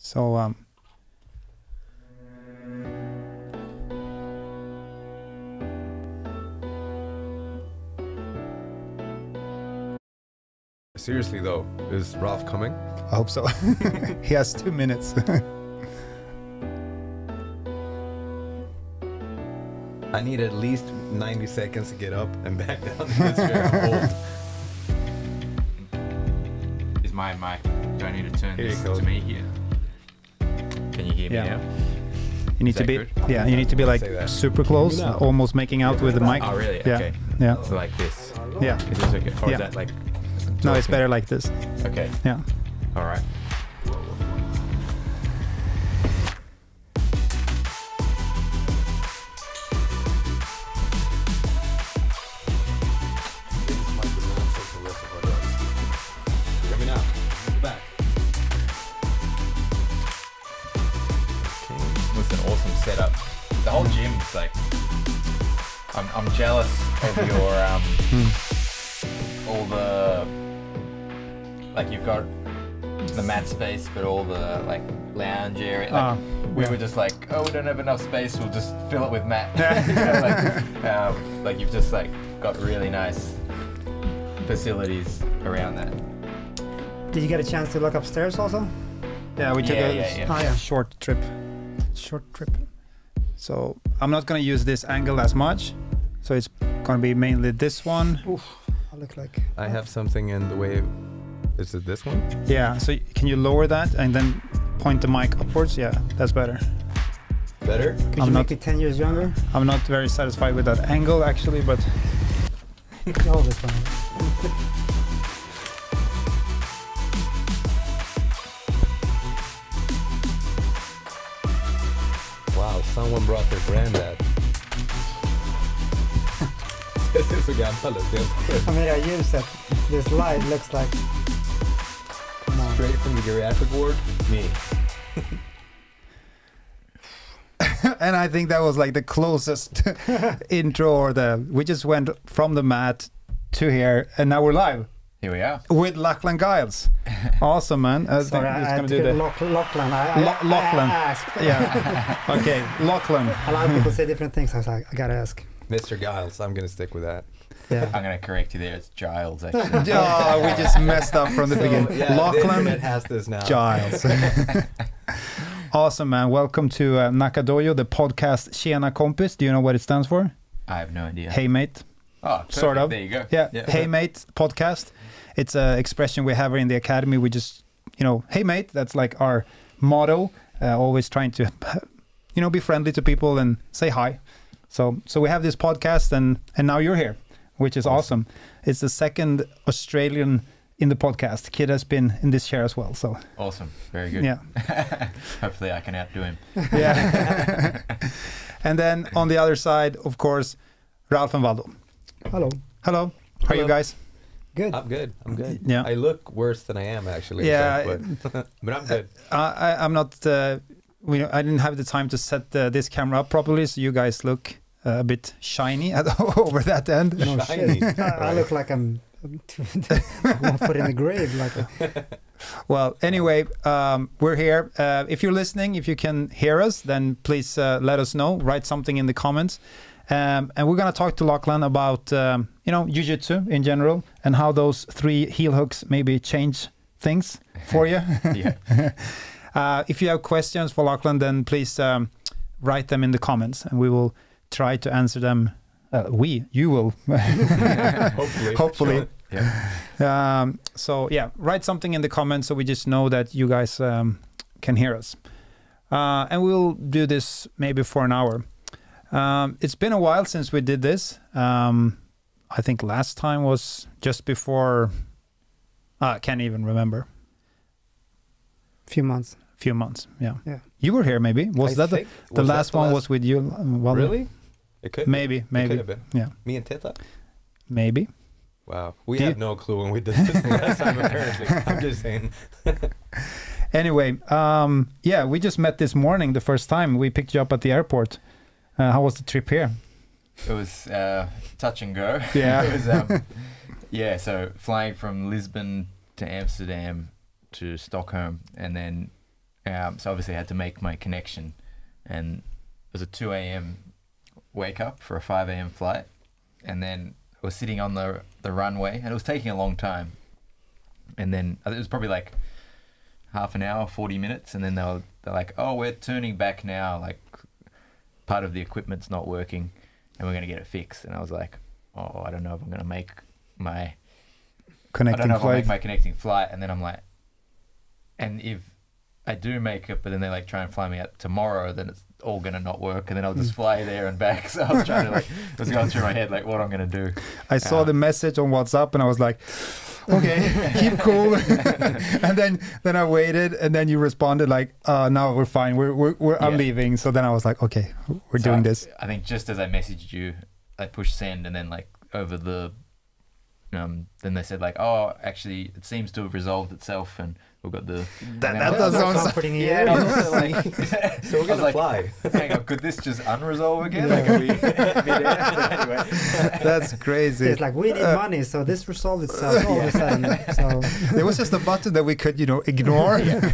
So seriously though, is Ralph coming? I hope so. He has 2 minutes. I need at least 90 seconds to get up and back down to this chair and hold. Is my mic? Do I need to turn Here this you go. to me here? Can you hear me Yeah. now? You need Is to that be, good? yeah, you need to be like Say that. super close, No. almost making out with the mic. Oh, really? Yeah, Okay. yeah, So like this. yeah. Is this okay? Or Yeah. is that like... No, it's better like this. Okay. Yeah. All right. Hear me now. Back. It's an awesome setup. The whole gym's like... I'm jealous of your all the, like, you've got the mat space, but all the like lounge area. Like, we were just like, oh, we don't have enough space. We'll just fill it with mat. You know, like you've just like got really nice facilities around that. Did you get a chance to look upstairs also? Yeah, we took a Oh, yeah. short trip. So I'm not gonna use this angle as much. So it's gonna be mainly this one. Oof, I look like... I have something in the way. Is it this one? Yeah, so can you lower that and then point the mic upwards? Yeah, that's better. Better? Could I'm you not- make it 10 years younger? I'm not very satisfied with that angle actually, but Oh, this one. Wow, someone brought their granddad. Det är så gammalt. I mean, I use it. This light looks like... Come on. Straight from the geriatric ward? Me. and I think that was like the closest intro or we just went from the mat to here and now we're live Here we are. with Lachlan Giles. Awesome, man. I think Sorry, he's I gonna had do to the get Lachlan. Lachlan. I asked. Yeah. Okay, Lachlan. A lot of people say different things. I was like, I gotta ask. Mr. Giles, I'm gonna stick with that. Yeah. I'm gonna correct you there. It's Giles actually. Oh, we just messed up from the beginning. Yeah, the Lachlan internet has this now. Giles. Awesome, man. Welcome to Nakadoyo, the podcast Tjena Kompis. Do you know what it stands for? I have no idea. Hey, mate. Oh, perfect. Sort of. There you go. Yeah. Hey, mate podcast. It's an expression we have in the academy. We just, hey, mate. That's like our motto. Always trying to, be friendly to people and say hi. So we have this podcast and now you're here, which is awesome. It's the second Australian in the podcast. Kid has been in this chair as well. So Awesome. Very good. yeah. Hopefully I can outdo him. Yeah. And then on the other side, of course, Ralph and Valdo. Hello. Hello. How are you guys? Good. I'm good. Yeah. I look worse than I am actually. Yeah. So, but I'm good. I'm not. I didn't have the time to set this camera up properly, so you guys look a bit shiny over that end. No Shiny. shit. I look like I'm 1 foot in the grave. Well, anyway, we're here. If you're listening, if you can hear us, then please let us know. Write something in the comments. And we're going to talk to Lachlan about, jiu-jitsu in general and how those 3 heel hooks maybe change things for you. Yeah. If you have questions for Lachlan, then please write them in the comments and we will try to answer them. You will. Hopefully. Yeah. So yeah, write something in the comments so we just know that you guys can hear us. And we'll do this maybe for an hour. It's been a while since we did this. I think last time was just before, I can't even remember. Few months. Yeah. Yeah. You were here maybe. Was that the was last that one was with you? Valdo? Really? It could. Maybe. It could have been. Yeah. Me and Teta. Maybe. Wow. We had no clue when we did this last time. Apparently, I'm just saying. Anyway, we just met this morning. The first time we picked you up at the airport. How was the trip here? It was touch and go. Yeah. It was, so flying from Lisbon to Amsterdam to Stockholm and then So obviously I had to make my connection, and it was a 2 a.m. wake up for a 5 a.m. flight, and then I was sitting on the runway, and it was taking a long time, and then it was probably like half an hour, 40 minutes, and then they're like, oh, we're turning back now, like part of the equipment's not working and we're going to get it fixed. And I was like, oh, I don't know if I'm going to make my connecting flight. And then I'm like, and if I do make it, but then they like try and fly me out tomorrow, then it's all going to not work, and then I'll just fly there and back. So I was trying to like, it was going through my head like what I'm going to do. I saw the message on WhatsApp and I was like, okay, keep cool. And then I waited, and then you responded like, no, we're fine. I'm leaving. So then I was like, okay, we're doing this. I think just as I messaged you, I pushed send, and then like over the, then they said like, oh, actually it seems to have resolved itself, and we've got the. That does sound comforting. Yeah. Like, So we're gonna fly. Hang on, could this just unresolve again? Like, are we anyway? That's crazy. It's like we need money, so this resolved itself all of a sudden. So There was just a button that we could, ignore. I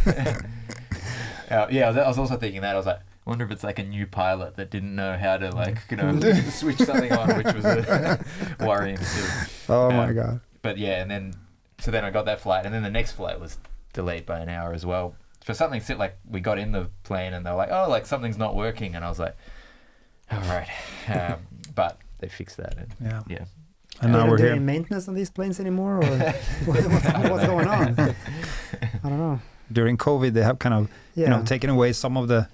was also thinking that. I was like, I wonder if it's like a new pilot that didn't know how to like, switch something on, which was worrying too. Oh my God. But yeah, and then I got that flight, and then the next flight was delayed by an hour as well. For something like we got in the plane and they were like, oh, like something's not working, and I was like, all right, but they fixed that. And, yeah. And now we're doing maintenance on these planes anymore, or what's going on? I don't know. During COVID, they have kind of taken away some of the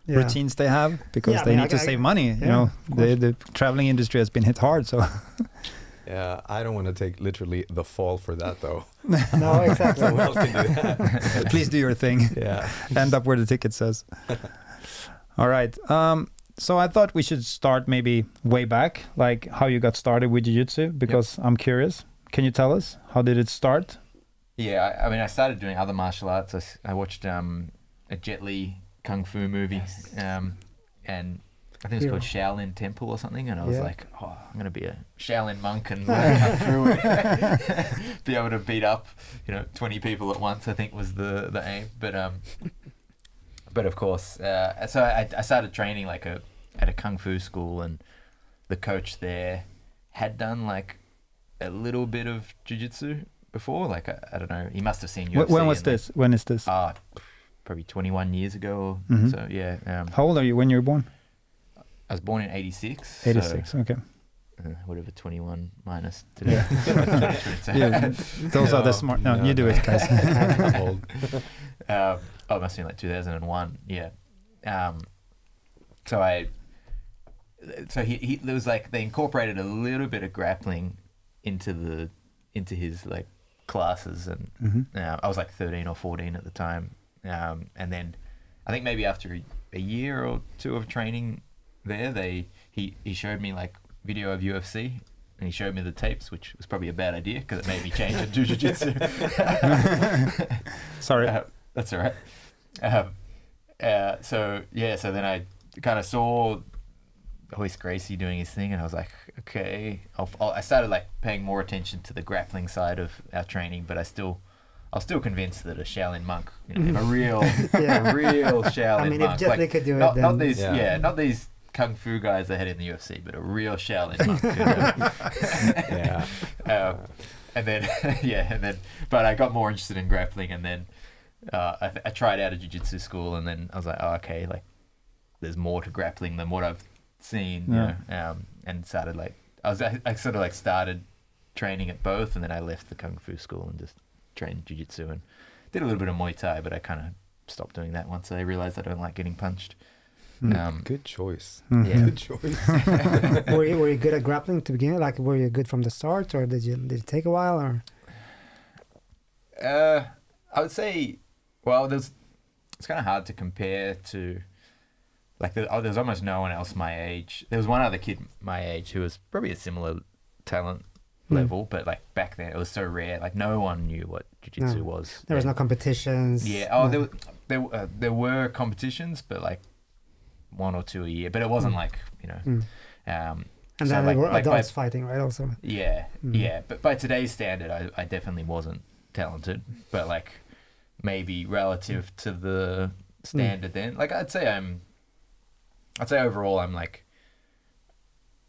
routines they have because they need to save money. The traveling industry has been hit hard, so. Yeah, I don't want to take literally the fall for that though. No, exactly. Someone else can do that. Please do your thing. Yeah. End up where the ticket says. All right. So I thought we should start maybe way back, like how you got started with jiu-jitsu, because I'm curious. Can you tell us, how did it start? Yeah, I mean, I started doing other martial arts. I watched a Jet Li Kung Fu movie, and I think it's called Shaolin Temple or something, and I was like, oh, I'm going to be a Shaolin monk and learn Kung Fu and be able to beat up, 20 people at once, I think was the aim. But of course, so I started training like at a Kung Fu school, and the coach there had done like a little bit of jiu-jitsu before. Like, I don't know, he must have seen UFC. When was this? When is this? Probably 21 years ago. So yeah. How old are you when you were born? I was born in 86. 86, okay. Whatever, 21 minus today. Those are the smart. No, you do it, guys. I'm old. It must have been like 2001. Yeah. So he there was like, they incorporated a little bit of grappling into his like classes, and I was like 13 or 14 at the time, and then I think maybe after a year or two of training there, he showed me like video of UFC, and he showed me the tapes, which was probably a bad idea because it made me change into jiu-jitsu. Sorry. That's all right. So then I kind of saw Hoist Gracie doing his thing, and I was like, okay. I started like paying more attention to the grappling side of our training, but I was still convinced that a Shaolin monk, a real Shaolin monk. I mean, if Jet Li could do not, it, then... not these Kung Fu guys that had in the UFC, but a real Shaolin monk could, but I got more interested in grappling, and then I tried out a jiu-jitsu school, and then I was like, oh, okay, like there's more to grappling than what I've seen, and started like, I sort of like started training at both, and then I left the Kung Fu school and just trained jiu-jitsu and did a little bit of Muay Thai, but I kind of stopped doing that once I realized I don't like getting punched. Good choice. Yeah. Good choice. Were you good at grappling to begin? Like, were you good from the start, or did it take a while? Or I would say, well, it's kind of hard to compare to, like, there's almost no one else my age. There was one other kid my age who was probably a similar talent level, but like back then it was so rare. Like, no one knew what jiu-jitsu was. There was no competitions. Yeah. Oh, there were competitions, but like 1 or 2 a year. But it wasn't like, and so then they were adults fighting, right? Also. Yeah, yeah. But by today's standard, I definitely wasn't talented. But like, maybe relative to the standard then. Like I'd say overall I'm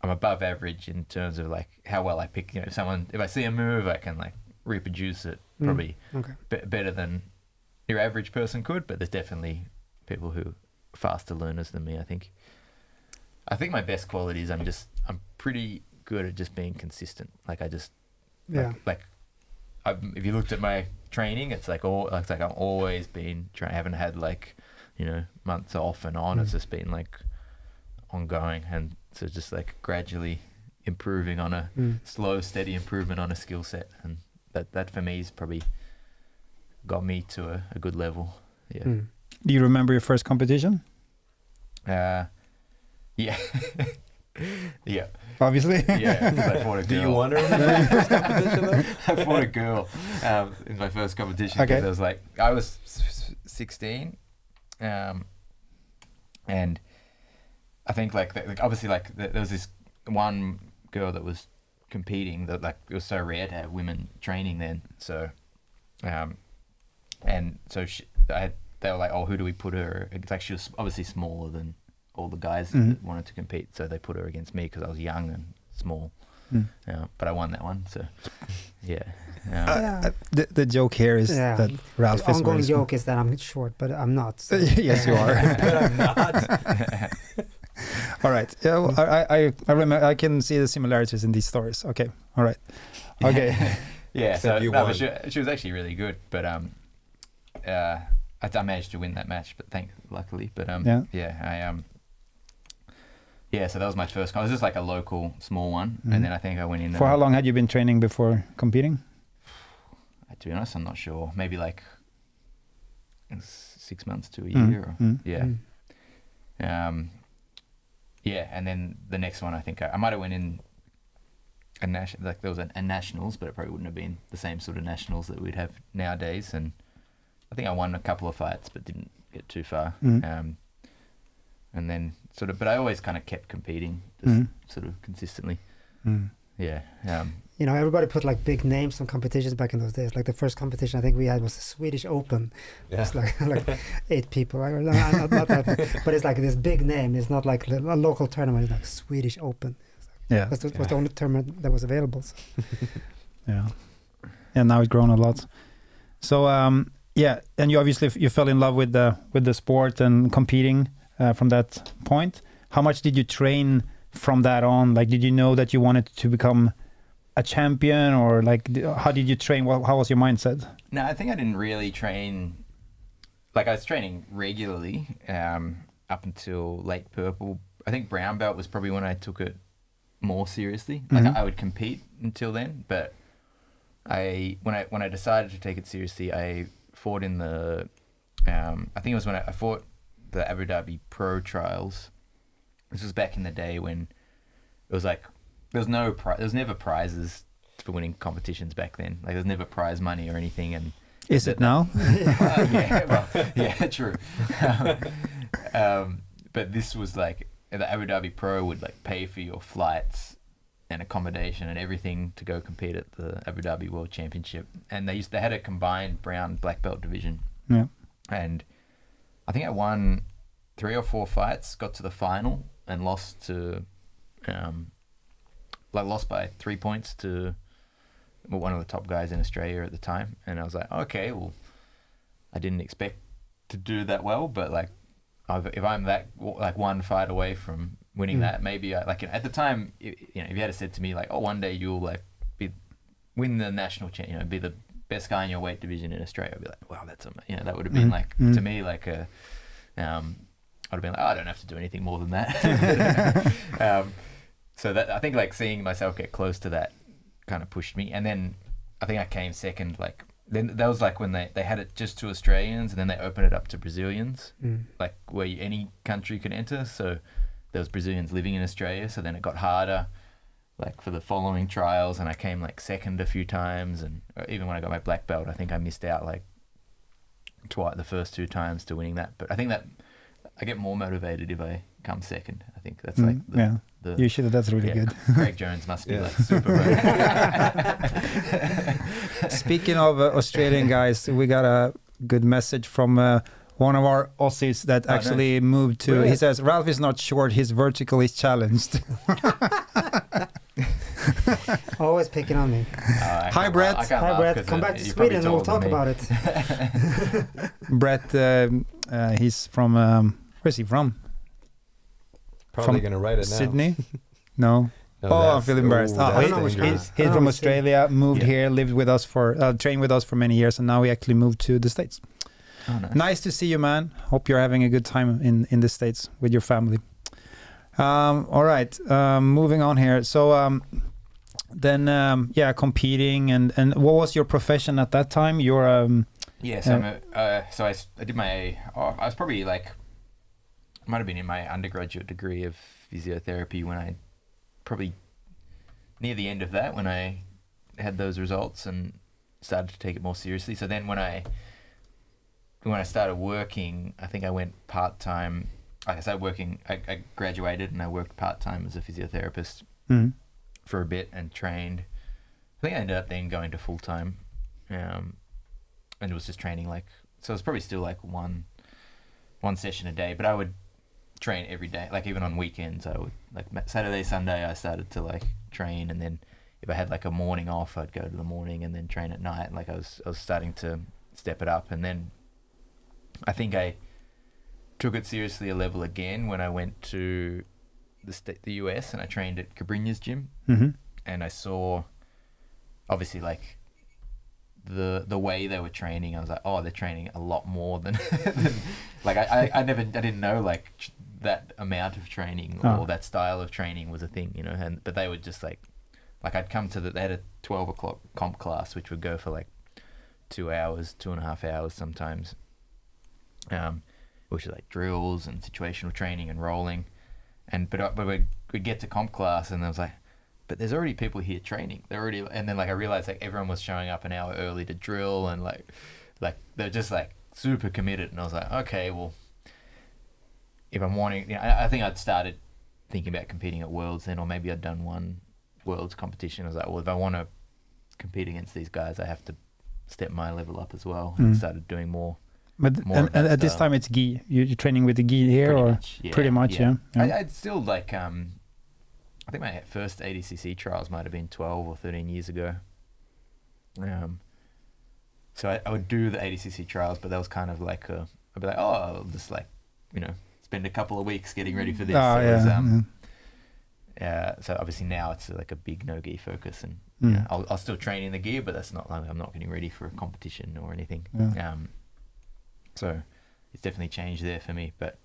above average in terms of like how well I pick. You know, if I see a move, I can like reproduce it probably better than your average person could. But there's definitely people who are faster learners than me. I think my best quality is I'm pretty good at just being consistent. Like I just if you looked at my training, it's like I've always been trying. I haven't had like, you know, months off and on. It's just been like ongoing, and so just like gradually improving on a slow, steady improvement on a skill set, and that for me is probably got me to a good level. Yeah. Do you remember your first competition? Yeah. Yeah. Obviously. Yeah, because I fought a girl. Do you want to remember your first competition though? I fought a girl in my first competition because I was 16, and I think obviously there was this one girl that was competing that like it was so rare to have women training then. So, and so they were like, oh, who do we put her? It's like she was obviously smaller than all the guys that wanted to compete, so they put her against me because I was young and small. But I won that one, so yeah. The joke here is that Ralph the is ongoing joke is that I'm short, but I'm not. So. Yes, you are. But I'm not. All right. Yeah, well, I remember. I can see the similarities in these stories. Okay. All right. Okay. Yeah. So she was actually really good, but I managed to win that match, but luckily. But so that was my first. It was just like a local small one, and then I think I went in. For how long had you been training before competing? To be honest, I'm not sure. Maybe like 6 months to a year. And then the next one, I think I might have went in a there was a nationals, but it probably wouldn't have been the same sort of nationals that we'd have nowadays. And I think I won a couple of fights, but didn't get too far. And then but I always kind of kept competing, just sort of consistently. Yeah. You know, everybody put like big names on competitions back in those days. Like the first competition I think we had was the Swedish Open. Yeah. It's like 8 people. Not that, but it's like this big name. It's not like a local tournament. It's like Swedish Open. Yeah. That was the only tournament that was available. So. Yeah. And now it's grown a lot. So and you obviously you fell in love with the sport and competing from that point. How much did you train from that on? Like, did you know that you wanted to become a champion, or like how did you train? How was your mindset? No, I think I didn't really train. Like, I was training regularly up until late purple. I think brown belt was probably when I took it more seriously. Like, I would compete until then, but when I decided to take it seriously, I fought in the I think it was when I fought the Abu Dhabi Pro Trials. This was back in the day when it was like there was never prizes for winning competitions back then. Like, there's never prize money or anything. And is it now? True. But this was like the Abu Dhabi Pro would like pay for your flights and accommodation and everything to go compete at the Abu Dhabi World Championship. And they had a combined brown black belt division. Yeah. And I think I won 3 or 4 fights, got to the final, and lost to lost by 3 points to one of the top guys in Australia at the time. And I was like, okay, well, I didn't expect to do that well, but like if I'm that like one fight away from winning that, maybe at the time, if you had said to me like, oh, one day you'll like win the national champion, be the best guy in your weight division in Australia, I'd be like, wow, that's amazing. That would have been like to me like a I'd have been like, oh, I don't have to do anything more than that. So that I think like seeing myself get close to that kind of pushed me. And then I think I came second. Like then that was like when they had it just to Australians, and then they opened it up to Brazilians, like where any country could enter. So there was Brazilians living in Australia. So then it got harder, like for the following trials, and I came like second a few times. And even when I got my black belt, I think I missed out like the first 2 times to winning that. But I think that I get more motivated if I come second. I think that's like you should. That's really good. Craig Jones must be like super motivated. Speaking of Australian guys, we got a good message from one of our Aussies that actually moved to. Really? He says Ralph is not short; he's vertically challenged. Always picking on me. Hi, Brett. Hi, Brett. Come back to Sweden and we'll talk about it. Brett, he's from. Where's he from? Probably From gonna write it now. Sydney? No. No, Oh, I that's- feel embarrassed. ooh, Oh, that's I don't know which dangerous. one. He's Oh, from I Australia, moved Yeah. here, lived with us trained with us for many years, and now he actually moved to the States. Oh, nice. Nice to see you, man. Hope you're having a good time in the States with your family. All right, moving on here. So competing and what was your profession at that time? You're Yeah, so I did my. I was probably like, might have been in my undergraduate degree of physiotherapy when I probably near the end of that when I had those results and started to take it more seriously. So then when I started working, I think I went part-time. Like I started working, I graduated and I worked part-time as a physiotherapist for a bit and trained. I think I ended up then going to full-time, and it was just training so it was probably still like one session a day, but I would train every day, like even on weekends. I would like Saturday, Sunday I started to like train, and then if I had like a morning off, I'd go to the morning and then train at night. Like I was starting to step it up, and then I think I took it seriously a level again when I went to the US and I trained at Cabrinha's gym, and I saw obviously like the way they were training. I was like, oh, they're training a lot more than like I didn't know like that amount of training or that style of training was a thing, you know. But they would just like I'd come to they had a 12 o'clock comp class which would go for like 2 hours, 2.5 hours sometimes, which is like drills and situational training and rolling, but we'd get to comp class and I was like, but there's already people here training. They're already, and then like I realized like everyone was showing up an hour early to drill, and like they're just like super committed. And I was like, okay, well, if I'm wanting, you know, I think I'd started thinking about competing at Worlds then, or maybe I'd done one Worlds competition. I was like, well, if I want to compete against these guys, I have to step my level up as well, and started doing more. But more and at this time it's gi. You're training with the gi here, pretty much, yeah. I'd still like I think my first ADCC trials might have been 12 or 13 years ago. So I would do the ADCC trials, but that was kind of like I'd be like, oh, I'll just like, you know, spend a couple of weeks getting ready for this. So obviously now it's like a big no-gi focus, and you know, I'll still train in the gi, but that's not like I'm not getting ready for a competition or anything. So it's definitely changed there for me, but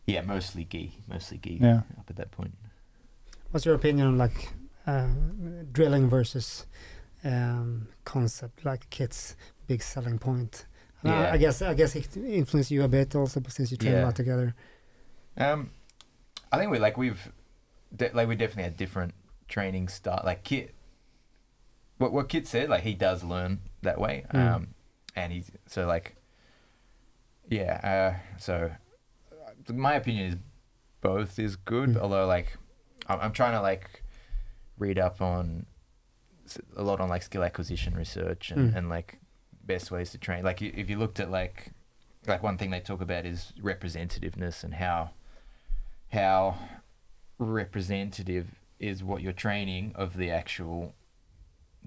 yeah, mostly gi up at that point. What's your opinion on like drilling versus concept, like kits big selling point? I guess it influenced you a bit also since you train a lot together. I think we definitely had different training style. Like Kit, what Kit said, like he does learn that way, and he's so like, so my opinion is both is good, although like I'm trying to like read up on a lot on like skill acquisition research and like best ways to train. Like if you looked at like one thing they talk about is representativeness, and how representative is what you're training of the actual,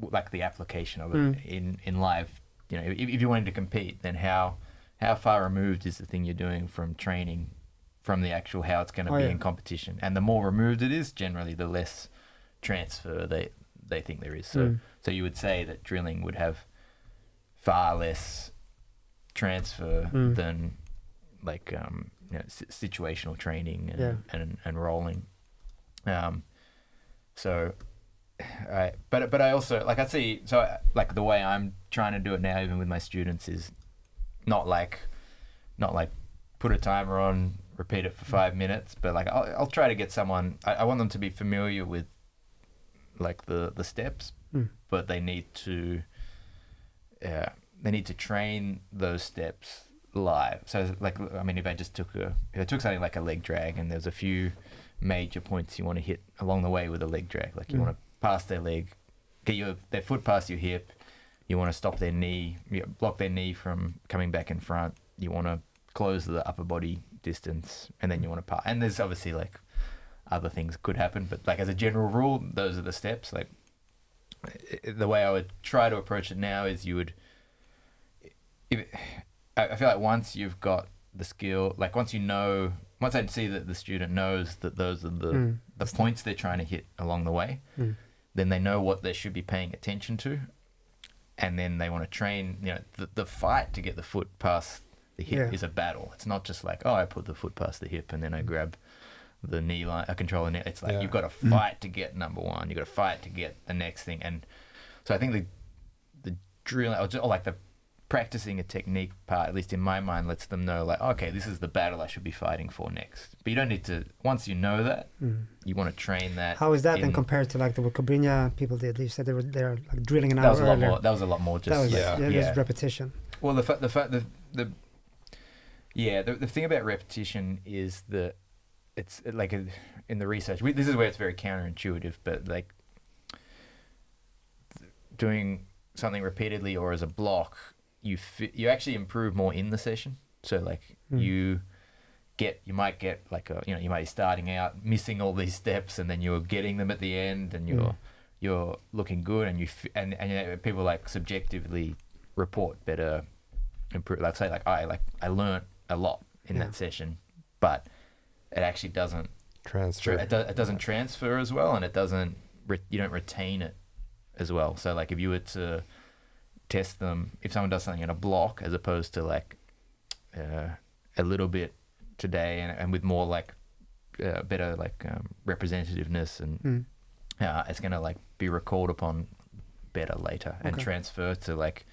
like the application of it in live. You know, if you wanted to compete, then how far removed is the thing you're doing from training from the actual how it's going to be in competition? And the more removed it is, generally the less transfer they think there is. So you would say that drilling would have far less transfer than like you know, situational training and rolling. But I also like I see, so like the way I'm trying to do it now, even with my students, is not like put a timer on, repeat it for 5 minutes, but like I'll try to get someone. I want them to be familiar with like the steps, but they need to train those steps live. So like, I mean, if I took something like a leg drag, and there's a few major points you want to hit along the way with a leg drag, like you want to pass their leg, get their foot past your hip, you want to stop their knee, block their knee from coming back in front, you want to close the upper body distance, and then you want to pass. And there's obviously like other things could happen, but like as a general rule, those are the steps. Like the way I would try to approach it now is I feel like once you've got the skill, like once I'd see that the student knows that those are the points they're trying to hit along the way, then they know what they should be paying attention to, and then they want to train. You know, the fight to get the foot past the hip is a battle. It's not just like, oh, I put the foot past the hip and then I grab the knee line, I control the knee. It's like you've got to fight to get number one. You've got to fight to get the next thing. And so I think the drilling, or like the practicing a technique part, at least in my mind, lets them know like, okay, this is the battle I should be fighting for next. But you don't need to, once you know that, you want to train that. How is that then compared to like the Cobrinha people did? You said they're like drilling an hour earlier. That was a lot more just just repetition. Well, the thing about repetition is that it's like in the research, this is where it's very counterintuitive, but like doing something repeatedly or as a block, you actually improve more in the session. So like you might get like you might be starting out missing all these steps, and then you're getting them at the end, and you're looking good, and and people like subjectively report better improve. Like say like I learned a lot in that session, but it actually doesn't transfer. It doesn't transfer as well, and you don't retain it as well. So like if you were to test them, if someone does something in a block as opposed to like a little bit today and with more like better like representativeness, and it's gonna like be recalled upon better later and transfer to like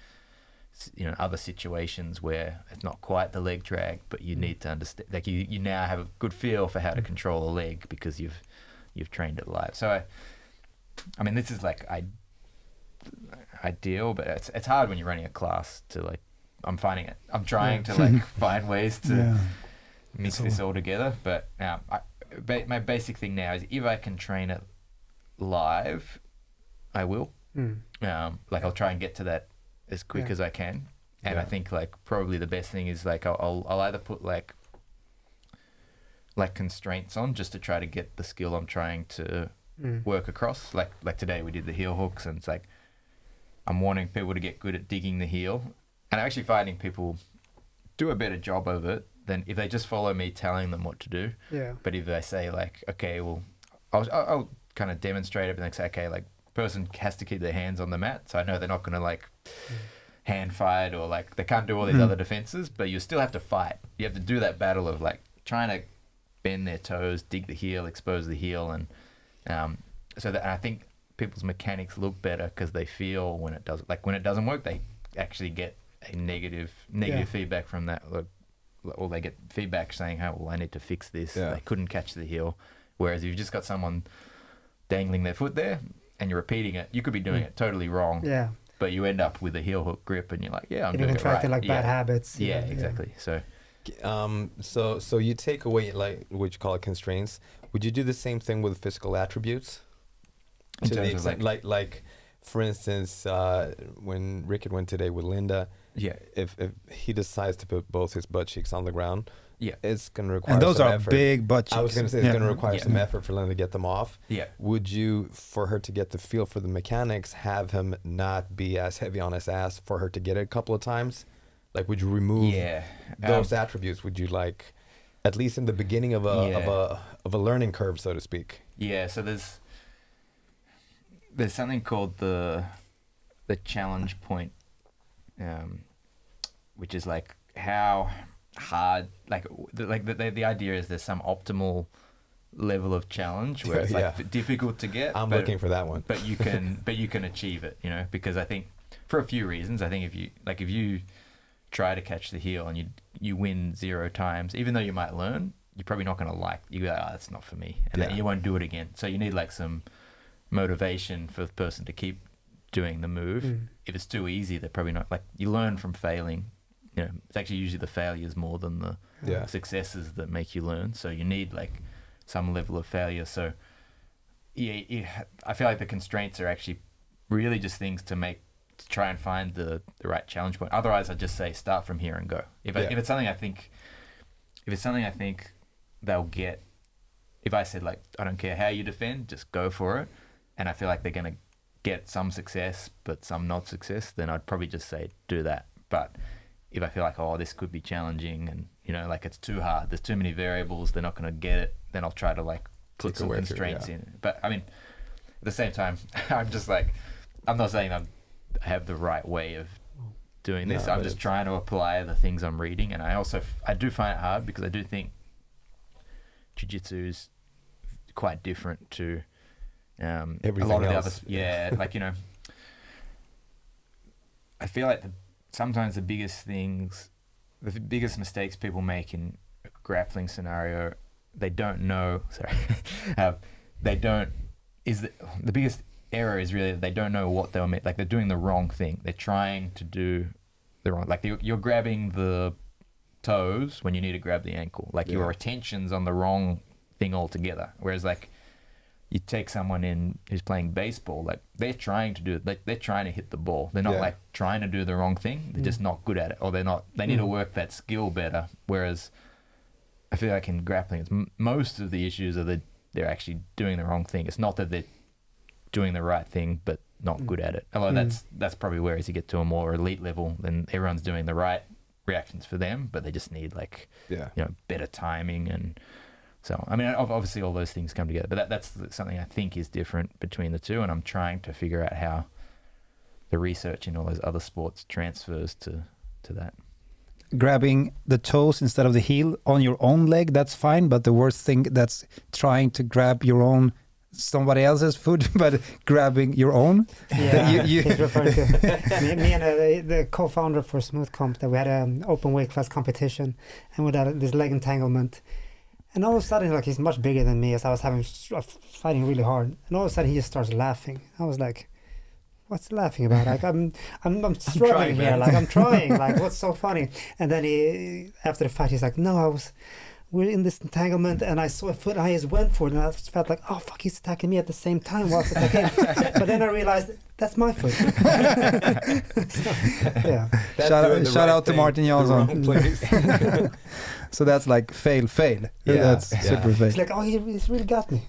other situations where it's not quite the leg drag, but you need to understand, like you now have a good feel for how to control a leg because you've trained it live. So I mean this is like ideal, but it's hard when you're running a class to like, I'm trying to like find ways to mix this all together. But now my basic thing now is if I can train it live, I will. Like I'll try and get to that as quick as I can. And I think like probably the best thing is like I'll either put like constraints on just to try to get the skill I'm trying to work across. Like today we did the heel hooks, and it's like I'm wanting people to get good at digging the heel, and I'm actually finding people do a better job of it than if they just follow me telling them what to do. But if they say like, okay, well I'll kind of demonstrate it, and they say, okay, like person has to keep their hands on the mat, so I know they're not going to like hand fight, or like they can't do all these other defenses, but you still have to fight. You have to do that battle of like trying to bend their toes, dig the heel, expose the heel, and so that, and I think people's mechanics look better because they feel when it doesn't work, they actually get a negative feedback from that, or they get feedback saying, "Oh, well, I need to fix this." They couldn't catch the heel. Whereas if you've just got someone dangling their foot there and you're repeating it, you could be doing it totally wrong. But you end up with a heel hook grip, and you're like, I'm doing it right. Like bad habits. Exactly. So. So you take away like what you call it constraints. Would you do the same thing with physical attributes? To the extent, like for instance, when Rickett went today with Linda, if he decides to put both his butt cheeks on the ground, it's going to require. And those some are effort. big butt cheeks. I was going to say it's going to require some effort for Linda to get them off. Would you, for her to get the feel for the mechanics, have him not be as heavy on his ass for her to get it a couple of times? Like, would you remove those attributes? Would you like, at least in the beginning of a learning curve, so to speak? So there's something called the challenge point, which is like how hard, the idea is there's some optimal level of challenge where it's like difficult to get. I'm looking for that one, but you can achieve it, because I think for a few reasons. I think if you try to catch the heel and you win 0 times, even though you might learn, you're probably not going to you go, that's not for me, and then you won't do it again. So you need like some motivation for the person to keep doing the move. If it's too easy, they're probably not, like, you learn from failing. It's actually usually the failures more than the successes that make you learn. So you need like some level of failure. So I feel like the constraints are actually really just things to try and find the right challenge point. Otherwise, I just say start from here and go. If it's something I think they'll get, if I said like I don't care how you defend, just go for it, and I feel like they're gonna get some success but some not success, then I'd probably just say do that. But if I feel like, oh, this could be challenging and like it's too hard, there's too many variables, they're not going to get it, then I'll try to like put some constraints in. But I mean, at the same time, I'm just like, I'm not saying I have the right way of doing this. I'm just trying to apply the things I'm reading. And I do find it hard because I do think jiu-jitsu is quite different to everything a lot of the else. other, like, I feel like sometimes the biggest mistakes people make in a grappling scenario, they don't know. Sorry, the biggest error is really that they don't know what they were like. They're doing the wrong thing. They're trying to do the wrong. Like you're grabbing the toes when you need to grab the ankle. Like your attention's on the wrong thing altogether. Whereas like you take someone in who's playing baseball, like they're trying to do it, like they're trying to hit the ball. They're not like trying to do the wrong thing. They're just not good at it, or they need to work that skill better. Whereas I feel like in grappling, it's most of the issues are that they're actually doing the wrong thing. It's not that they're doing the right thing, but not good at it. Although that's probably where as you get to a more elite level, then everyone's doing the right reactions for them, but they just need like, better timing. And so, I mean, obviously all those things come together, but that's something I think is different between the two. And I'm trying to figure out how the research in all those other sports transfers to that. Grabbing the toes instead of the heel on your own leg, that's fine. But the worst thing, that's trying to grab somebody else's foot, but grabbing your own. Yeah, he's referring to me and the co-founder for Smooth Comp, that we had an open weight class competition, and we had this leg entanglement. And all of a sudden, like, he's much bigger than me, as I was fighting really hard. And all of a sudden, he just starts laughing. I was like, "What's he laughing about? Like, I'm struggling here. Like, I'm trying. Like, what's so funny?" And then after the fight, he's like, "No, we're in this entanglement, and I saw a foot, and I just went for it, and I felt like, oh fuck, he's attacking me at the same time while I was attacking him." But then I realized that's my foot. Shout out to Martin Jansson. So that's like fail. That's super fail. It's like, oh, he's really got me.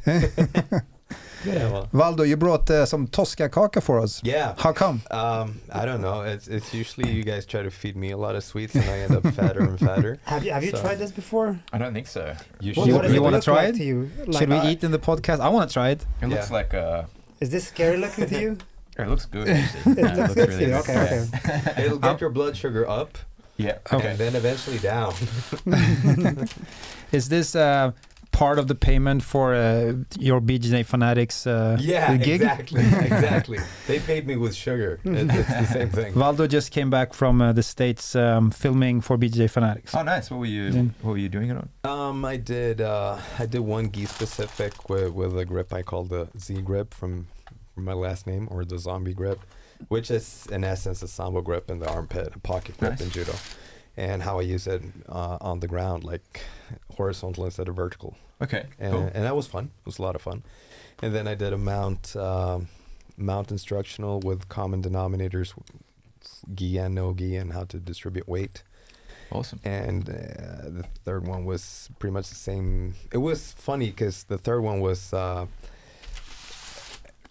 Valdo, you brought some Tosca-kaka for us. Yeah. How come? I don't know. It's usually you guys try to feed me a lot of sweets and I end up fatter and fatter. Have you tried this before? I don't think so. You want to try it? Should we eat in the podcast? I want to try it. It looks like a... Is this scary looking to you? It looks good. It looks really good. Okay. It'll get your blood sugar up. Yeah. Okay. And then eventually down. Is this part of the payment for your BJJ Fanatics gig? Exactly. They paid me with sugar. It's the same thing. Valdo just came back from the States filming for BJJ Fanatics. Oh, nice. What were you doing it on? I did one gi specific with a grip I call the Z grip from my last name, or the zombie grip, which is in essence a sambo grip in the armpit, a pocket grip in judo, and how I use it on the ground, like horizontal instead of vertical. Okay, cool. And that was fun. It was a lot of fun. And then I did a mount instructional with common denominators, gi and no gi, and how to distribute weight. Awesome. And the third one was pretty much the same. It was funny because the third one was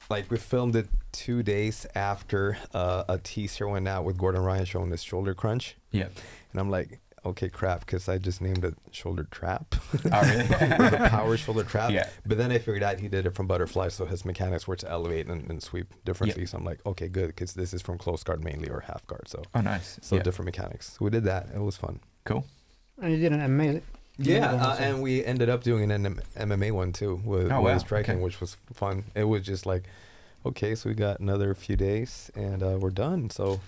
like we filmed it 2 days after a teaser went out with Gordon Ryan showing his shoulder crunch. Yeah. And I'm like, okay, crap, because I just named it shoulder trap. Oh, really? With a power shoulder trap. Yeah. But then I figured out he did it from butterfly, so his mechanics were to elevate and sweep differently. So I'm like, okay, good, because this is from close guard mainly, or half guard. So nice. So different mechanics. So we did that. It was fun. Cool. And you did an MMA. Yeah, and we ended up doing an MMA one too with striking, which was fun. It was just like, okay, so we got another few days and we're done. So,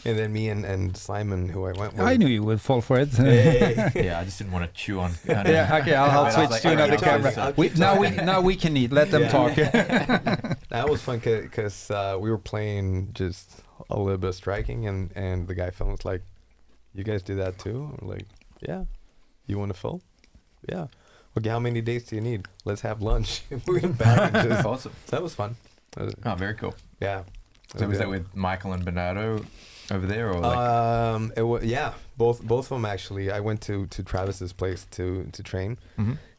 and then me and Simon, who I went with. I knew you would fall for it. Yeah, I just didn't want to chew on. Yeah, okay, I'll switch to another camera. Now we can eat. Let them talk. That was fun because we were playing just a little bit of striking, and the guy filmed was like, "You guys do that too?" I'm like, "Yeah." You want to film? Yeah. Okay, how many days do you need? Let's have lunch. We went back and just... Awesome. That was fun. Oh, very cool. Yeah. So was that with Michael and Bernardo over there, or like? It was, yeah, both of them actually. I went to Travis's place to train,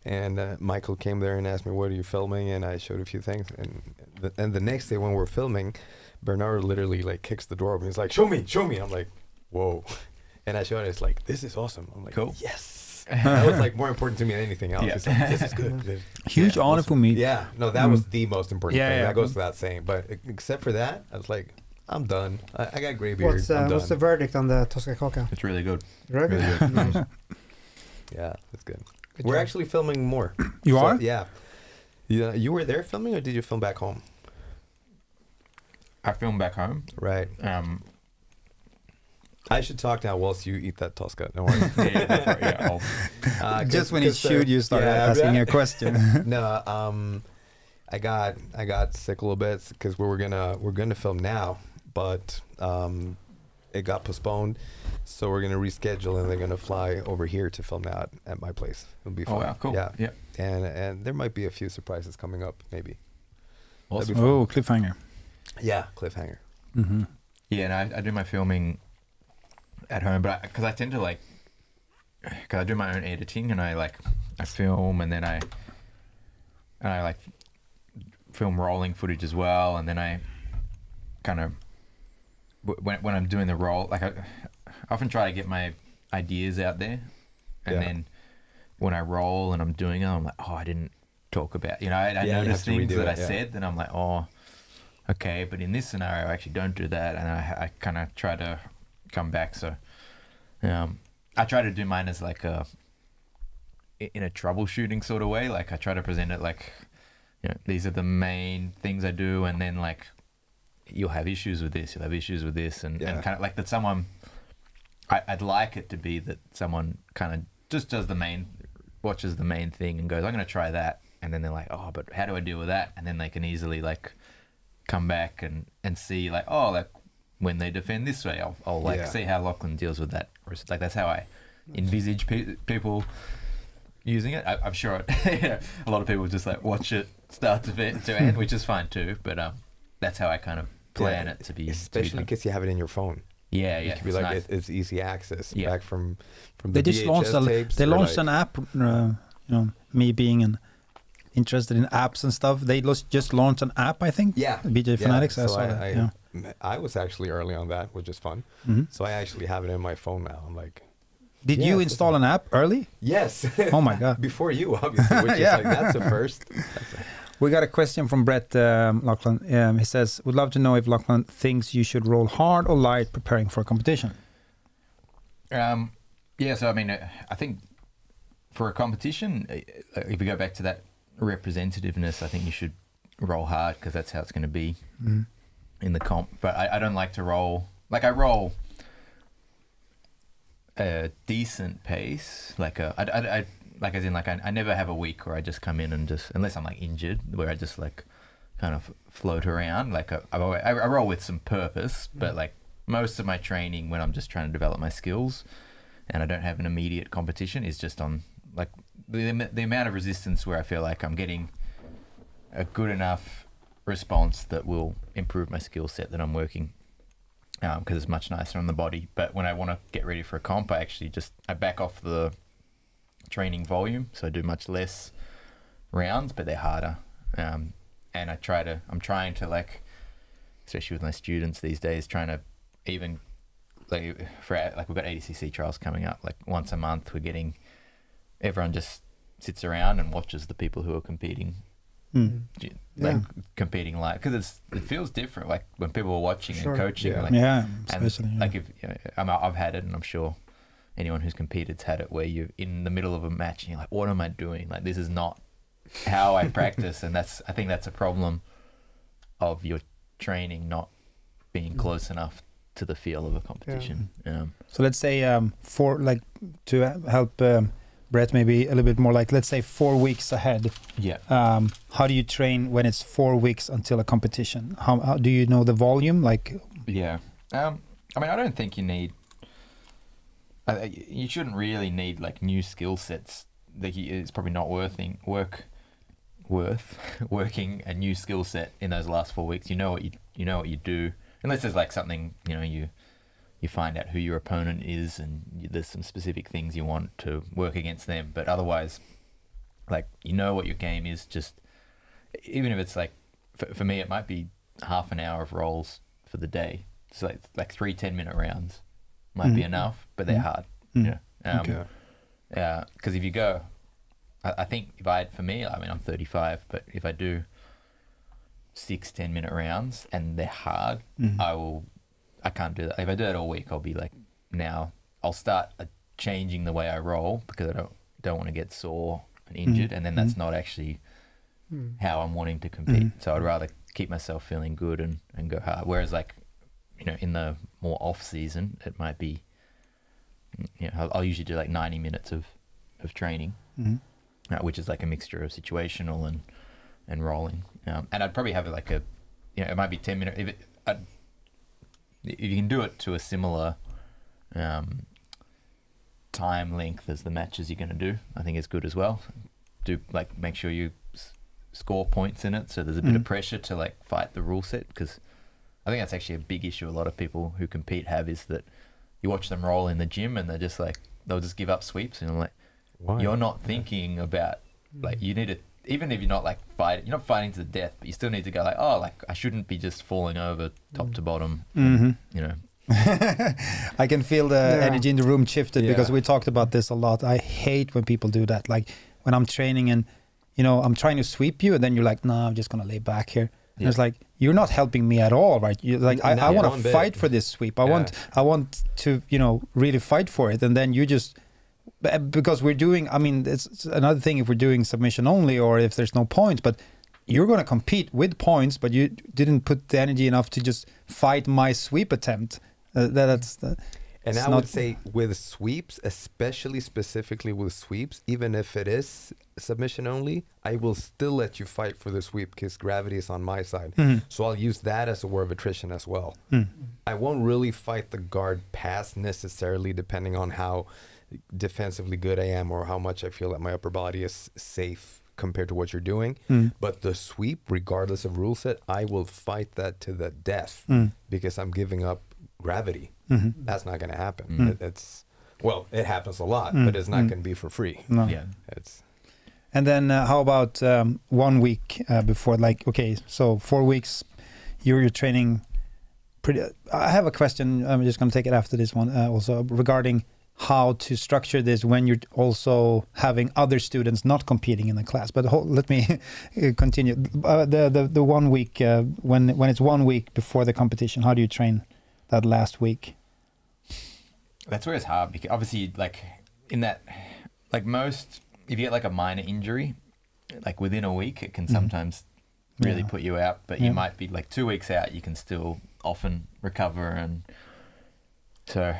and Michael came there and asked me, "What are you filming?" And I showed a few things, and the next day when we're filming, Bernardo literally like kicks the door open. He's like, "Show me!" I'm like, "Whoa!" And I showed it. It's like, "This is awesome." I'm like, "Cool, yes." That was like more important to me than anything else. It's like, this is good. Huge honor for me. Yeah, no, that was the most important thing. Yeah. That goes without saying. But except for that, I was like, I'm done. I got gray beard. What's the verdict on the Tosca Kaka? It's really good. Really good. Nice. Yeah, that's good. We're actually filming more. You are? Yeah. You were there filming, or did you film back home? I filmed back home. Right. I should talk now whilst you eat that Tosca. No worries. Just when he shoot, you start asking a question. No, I got sick a little bit because we're gonna film now, but it got postponed, so we're gonna reschedule and they're gonna fly over here to film now at my place. It'll be fun. Oh, wow, cool. Yeah. And there might be a few surprises coming up, maybe. Awesome. Oh, cliffhanger. Yeah, cliffhanger. Mm-hmm. Yeah, and I do my filming at home, but because I tend to like, because I do my own editing and I film and then I like film rolling footage as well, and then I kind of when I'm doing the roll, like I often try to get my ideas out there, and then when I roll and I'm doing it, I'm like, oh, I didn't talk about, I notice things that I said, and I'm like, oh, okay, but in this scenario I actually don't do that, and I kind of try to come back. So I try to do mine as like in a troubleshooting sort of way. Like I try to present it like, these are the main things I do, and then like you'll have issues with this, and kind of like that someone, I'd like it to be that someone kind of just watches the main thing and goes, I'm going to try that, and then they're like, oh, but how do I deal with that? And then they can easily like come back and see like, oh, like when they defend this way, I'll like see how Lachlan deals with that. Like that's how I envisage people using it. I'm sure a lot of people just like watch it start to end, which is fine too. But that's how I kind of plan it to be. Especially because you have it in your phone. Yeah. You can be like, nice. It's easy access back from the they just VHS tapes. They launched an app. Me being interested in apps and stuff. They just launched an app, I think. Yeah. BJ Fanatics. So I saw that. I was actually early on that, which is fun. Mm-hmm. So I actually have it in my phone now. I'm like, did you install an app early? Yes. Oh my god! Before you, obviously, which is like that's the first. We got a question from Brett Lachlan. He says, "Would love to know if Lachlan thinks you should roll hard or light preparing for a competition." Yeah. So I mean, I think for a competition, if we go back to that representativeness, I think you should roll hard because that's how it's going to be in the comp. But I don't like to roll. Like I roll a decent pace, like I like as in like I never have a week where I just come in and just, unless I'm like injured, where I just like kind of float around. Like I roll with some purpose, but like most of my training when I'm just trying to develop my skills and I don't have an immediate competition is just on like the amount of resistance where I feel like I'm getting a good enough response that will improve my skill set that I'm working, because it's much nicer on the body. But when I want to get ready for a comp, I actually I back off the training volume, so I do much less rounds, but they're harder. And I'm trying to like, especially with my students these days, trying to even like we've got Adcc trials coming up, like once a month we're getting, everyone just sits around and watches the people who are competing. Competing like, because it feels different like when people are watching and coaching, like if I've had it, and I'm sure anyone who's competed's had it, where you're in the middle of a match and you're like, what am I doing? Like this is not how I practice. And I think that's a problem of your training not being close enough to the feel of a competition. So let's say for like to help Brett, maybe a little bit more, like let's say 4 weeks ahead. How do you train when it's 4 weeks until a competition? How do you know the volume? Like, I mean, I don't think you need. You shouldn't really need like new skill sets. It's probably not worth working a new skill set in those last 4 weeks. You know what you do. unless there's like something, you know, you find out who your opponent is and there's some specific things you want to work against them. But otherwise, like, you know what your game is, just, even if it's like, for me, it might be half an hour of rolls for the day. So like 3 10-minute rounds might be enough, but they're hard. Yeah. Because if you go, I think for me, I mean, I'm 35, but if I do 6 10-minute rounds and they're hard, I can't do that. If I do that all week, I'll be like, now I'll start changing the way I roll because I don't want to get sore and injured, and then that's not actually how I'm wanting to compete. So I'd rather keep myself feeling good and go hard. Whereas, like, you know, in the more off season, it might be, you know, I'll usually do like 90 minutes of training, which is like a mixture of situational and rolling. And I'd probably have like you know, it might be 10 minutes. If you can do it to a similar time length as the matches you're going to do, I think it's good as well. Do like make sure you score points in it, so there's a bit of pressure to like fight the rule set, because I think that's actually a big issue a lot of people who compete have, is that you watch them roll in the gym and they're just like, they'll just give up sweeps, and I'm like, why? You're not thinking about, like, you need to, even if you're not like you're not fighting to the death, but you still need to go like, oh, like, I shouldn't be just falling over top to bottom, you know. I can feel the energy in the room shifted because we talked about this a lot. I hate when people do that. Like when I'm training and, you know, I'm trying to sweep you and then you're like, no, I'm just going to lay back here. And it's like, you're not helping me at all, right? You're like, I want to fight for this sweep. I want to, you know, really fight for it. And then you just, because we're doing, I mean, it's another thing if we're doing submission only or if there's no points, but you're going to compete with points, but you didn't put the energy enough to just fight my sweep attempt. And I would say with sweeps, especially specifically with sweeps, even if it is submission only, I will still let you fight for the sweep because gravity is on my side. So I'll use that as a war of attrition as well. I won't really fight the guard pass necessarily, depending on how defensively good I am or how much I feel that my upper body is safe compared to what you're doing. But the sweep, regardless of rule set, I will fight that to the death because I'm giving up gravity. That's not going to happen. It happens a lot, but it's not going to be for free. No. Yeah. And then how about 1 week before? Like, okay, so 4 weeks, you're training. I have a question. I'm just going to take it after this one also regarding how to structure this when you're also having other students not competing in the class. But let me continue. The 1 week when it's 1 week before the competition, how do you train that last week? That's where it's hard, because obviously, like, in that, like, most, if you get like a minor injury, like within a week, it can sometimes really put you out, but you might be like 2 weeks out, you can still often recover. And so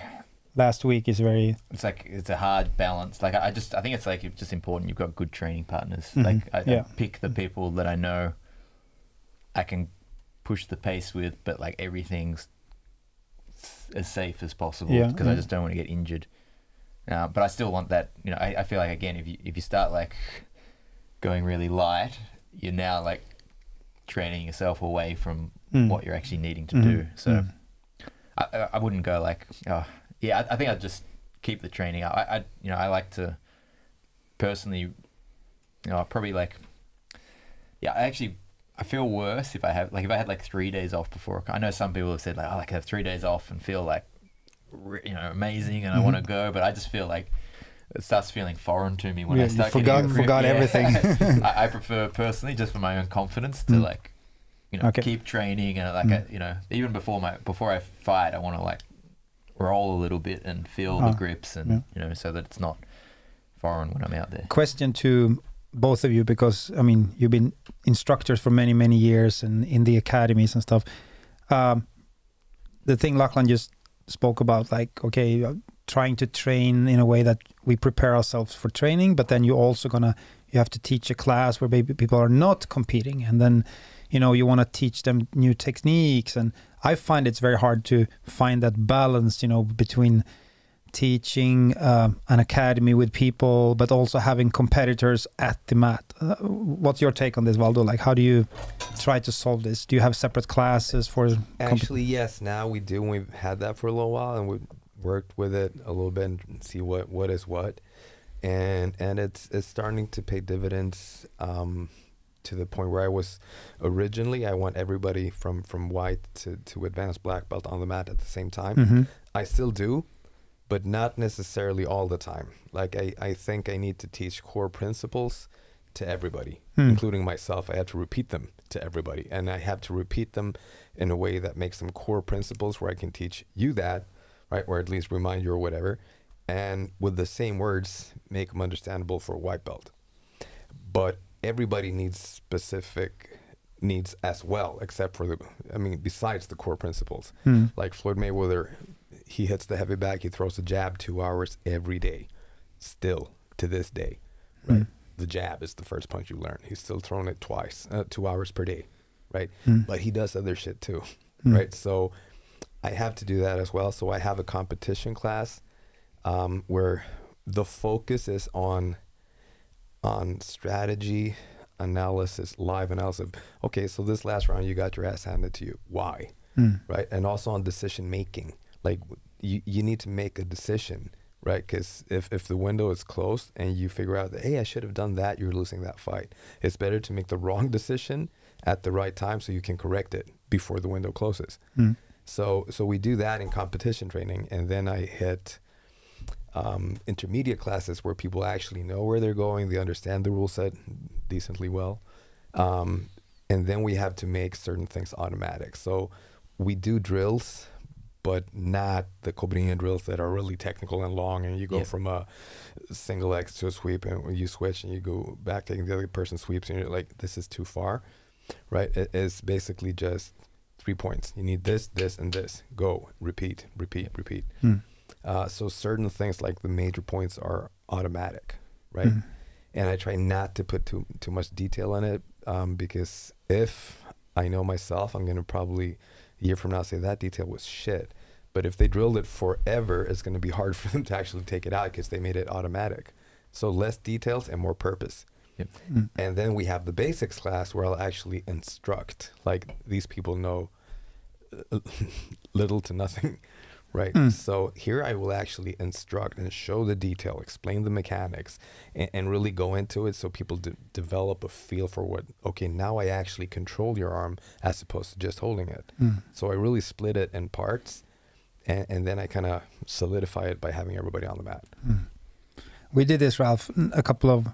last week is it's like, it's a hard balance. Like, I think it's like, it's just important you've got good training partners. Like I pick the people that I know I can push the pace with, but like everything's as safe as possible, because I just don't want to get injured. But I still want that, you know, I feel like, again, if you start like going really light, you're now like training yourself away from what you're actually needing to do. So I wouldn't go like, I think I'd just keep the training. I like to personally, you know, I probably like, I feel worse if I had like 3 days off before. I know some people have said like, I like to have 3 days off and feel like, you know, amazing, and I want to go, but I just feel like it starts feeling foreign to me when I start forgot everything. I prefer personally, just for my own confidence, to like, you know, keep training, and like you know, even before I fight, I want to like roll a little bit and feel the grips, and you know, so that it's not foreign when I'm out there. Question to both of you, because I mean, you've been instructors for many years and in the academies and stuff. The thing Lachlan just spoke about, like, okay, trying to train in a way that we prepare ourselves for training, but then you have to teach a class where maybe people are not competing, and then, you know, you want to teach them new techniques. And I find it's very hard to find that balance, you know, between teaching an academy with people, but also having competitors at the mat. What's your take on this, Valdo? Like, how do you try to solve this? Do you have separate classes for? Actually, yes. Now we do. We've had that for a little while, and we've worked with it a little bit and see what is what, and it's starting to pay dividends. To the point where I was originally, I want everybody from white to advanced black belt on the mat at the same time. Mm-hmm. I still do, but not necessarily all the time. Like I think I need to teach core principles to everybody, including myself. I have to repeat them to everybody, and I have to repeat them in a way that makes them core principles where I can teach you that, right? Or at least remind you or whatever. And with the same words, make them understandable for a white belt. But everybody needs specific needs as well, except for besides the core principles. Like Floyd Mayweather, he hits the heavy bag, he throws a jab 2 hours every day, still to this day, right? The jab is the first punch you learn. He's still throwing it twice, 2 hours per day, right? But he does other shit too, right? So I have to do that as well. So I have a competition class where the focus is on strategy, analysis, live analysis. Okay, so this last round you got your ass handed to you. Why? Right? And also on decision making. Like you need to make a decision, right? Because if the window is closed and you figure out that, hey, I should have done that, you're losing that fight. It's better to make the wrong decision at the right time so you can correct it before the window closes. So we do that in competition training, and then I hit intermediate classes where people actually know where they're going, they understand the rule set decently well, and then we have to make certain things automatic. So we do drills, but not the Cobrinha drills that are really technical and long, and you go from a single X to a sweep, and you switch and you go back and the other person sweeps, and you're like, this is too far, right? It's basically just 3 points. You need this, this, and this. Go, repeat, repeat, repeat. So certain things like the major points are automatic, right? And I try not to put too much detail in it, because if I know myself, I'm going to probably a year from now say that detail was shit. But if they drilled it forever, it's going to be hard for them to actually take it out because they made it automatic. So less details and more purpose. And then we have the basics class where I'll actually instruct. Like, these people know little to nothing. Right. So here I will actually instruct and show the detail, explain the mechanics, and really go into it so people develop a feel for what, okay, now I actually control your arm as opposed to just holding it. So I really split it in parts, and then I kind of solidify it by having everybody on the mat. We did this, Ralph, a couple of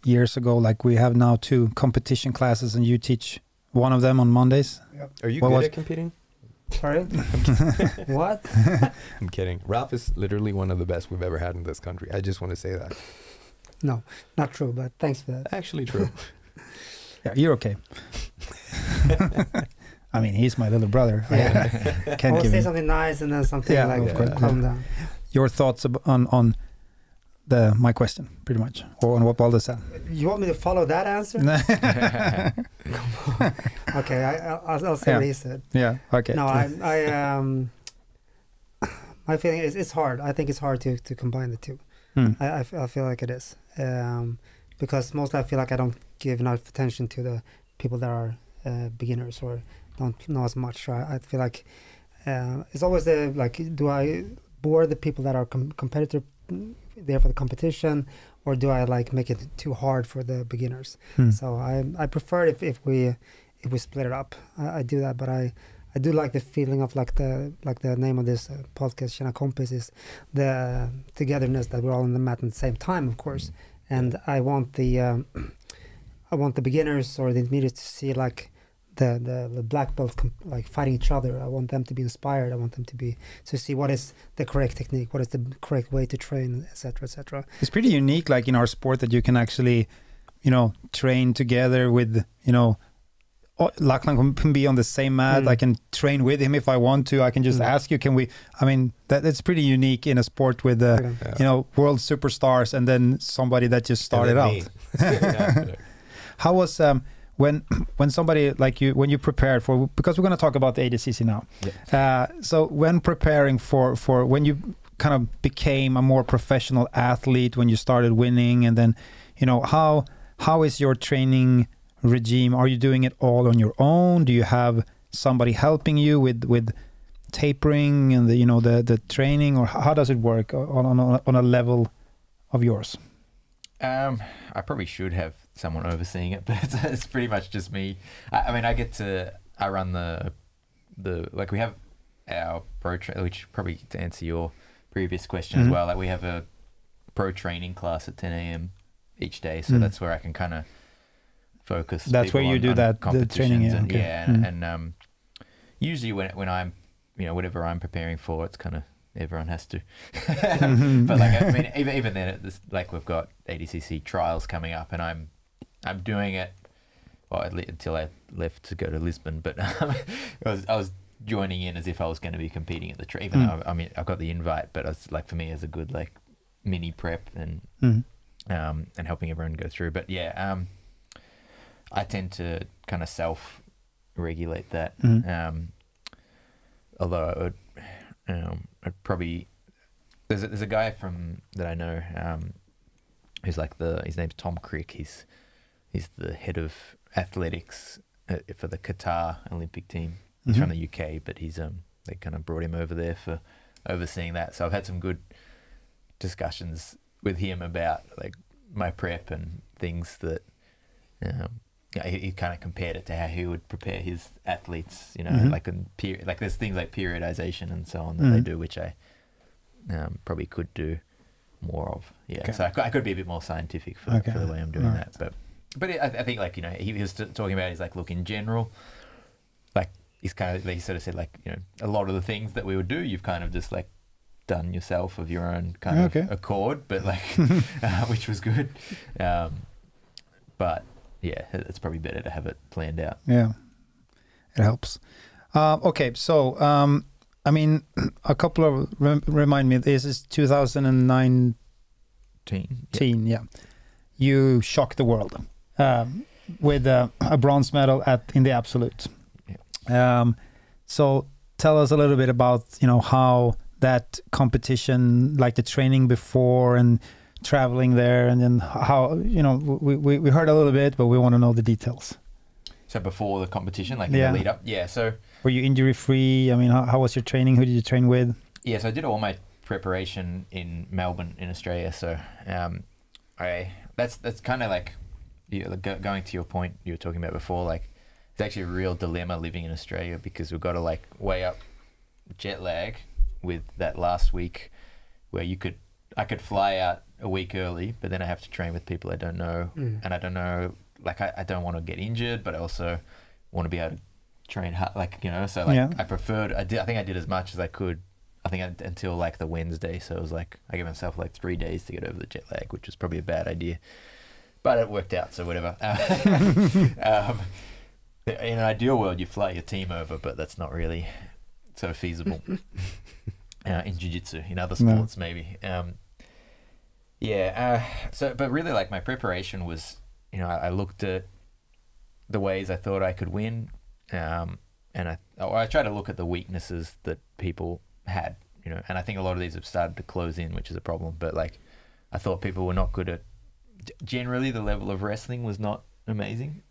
years ago. Like, we have now 2 competition classes, and you teach one of them on Mondays. Are you good at competing? Sorry? What? I'm kidding. Ralph is literally one of the best we've ever had in this country. I just want to say that. No, not true, but thanks for that. Actually true. Yeah, you're okay. I mean, he's my little brother. Yeah. Can't say something nice and then something calm down. Your thoughts on my question, pretty much, or on what Valdo said. You want me to follow that answer? Okay, I'll say what he said. Yeah. Okay. No, my feeling is it's hard. I think it's hard to combine the two. I feel like it is, because mostly I feel like I don't give enough attention to the people that are beginners or don't know as much. So I feel like it's always do I bore the people that are competitor there for the competition, or do I make it too hard for the beginners? So I prefer if we split it up. I do that, but I do like the feeling of the name of this podcast, Tjena Kompis, is the togetherness, that we're all on the mat at the same time, of course. And I want the beginners or the intermediates to see the black belts fighting each other. I want them to be inspired. I want them to see what is the correct technique, what is the correct way to train, etc., etc. It's pretty unique, in our sport, that you can actually, train together with, Lachlan can be on the same mat. I can train with him if I want to. I can just ask you, can we? I mean, that's pretty unique in a sport with, world superstars and then somebody that just started out. How was when somebody like you, when you prepared for, because we're going to talk about the Adcc now. So when preparing for when you kind of became a more professional athlete when you started winning, and then, you know, how is your training regime? Are you doing it all on your own? Do you have somebody helping you with tapering and the training, or how does it work on a level of yours? I probably should have someone overseeing it, but it's pretty much just me. I mean, I run the like, we have our which probably to answer your previous question as well, like we have a pro training class at 10 a.m. each day, so that's where I can kind of focus. That's where you do that, the training, and usually when I'm, you know, whatever I'm preparing for, it's kind of everyone has to. But like, I mean, even then, like, we've got ADCC trials coming up, and I'm doing it, well, until I left to go to Lisbon. But I was joining in as if I was going to be competing at the trial. Even though, I mean, I got the invite, but it's like, for me, as a good like mini prep and helping everyone go through. But yeah, I tend to kind of self-regulate that. Although I'd probably, there's a guy that I know who's like his name's Tom Crick. He's the head of athletics for the Qatar Olympic team. He's from the UK, but they kind of brought him over there for overseeing that. So I've had some good discussions with him about like my prep and things that he kind of compared it to how he would prepare his athletes, you know, like like there's things like periodization and so on that they do, which I probably could do more of. Yeah, okay. So I could be a bit more scientific for the way I'm doing that. But I think, like, you know, he was talking about, he's like, look, in general, like, he sort of said, like, you know, a lot of the things that we would do, you've kind of just like done yourself of your own kind of accord, but like, which was good. But yeah, it's probably better to have it planned out. Yeah, it helps. Okay, so I mean, a couple of remind me. This is 2019. Yeah, you shocked the world with a bronze medal in the absolute. Yeah. So tell us a little bit about, you know, how that competition, like the training before and traveling there, and then how, you know, we heard a little bit, but we want to know the details. So before the competition, like in the lead up, so were you injury free? I mean, how was your training? Who did you train with? Yeah, so I did all my preparation in Melbourne in Australia. So that's kind of like, going to your point you were talking about before, like, it's actually a real dilemma living in Australia, because we've got to like weigh up jet lag with that last week where I could fly out a week early, but then I have to train with people I don't know, and I don't know, like, I don't want to get injured, but I also want to be able to train hard, like, you know, so like I think I did as much as I could, until like the Wednesday. So it was like, I gave myself like 3 days to get over the jet lag, which was probably a bad idea, but it worked out, so whatever. In an ideal world, you fly your team over, but that's not really so feasible in jiu-jitsu. In other sports, maybe. But really, like, my preparation was, you know, I looked at the ways I thought I could win, and I tried to look at the weaknesses that people had, you know, and I think a lot of these have started to close in, which is a problem. But like, I thought people were not good at, generally the level of wrestling was not amazing.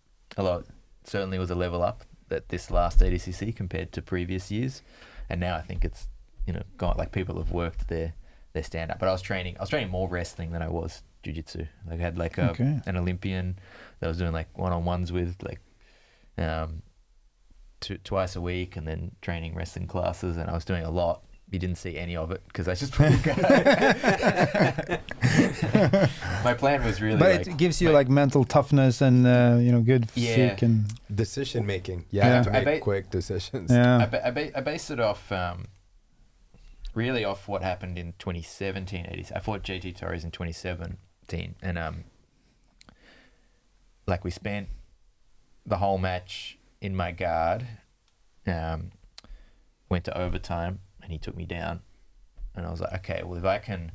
Certainly was a level up at this last ADCC compared to previous years, and now I think it's, you know, got, like, people have worked their stand up. But I was training more wrestling than I was jiu-jitsu. Like, I had like an Olympian that I was doing like one-on-ones with, like, twice a week, and then training wrestling classes, and I was doing a lot. You didn't see any of it because I just my plan was really, but like, it gives you like mental toughness and you know, good physique and decision making. You have to make quick decisions. I based it off really off what happened in 2017. I fought JT Torres in 2017, and like, we spent the whole match in my guard, went to overtime, and he took me down, and I was like, okay, well, if I can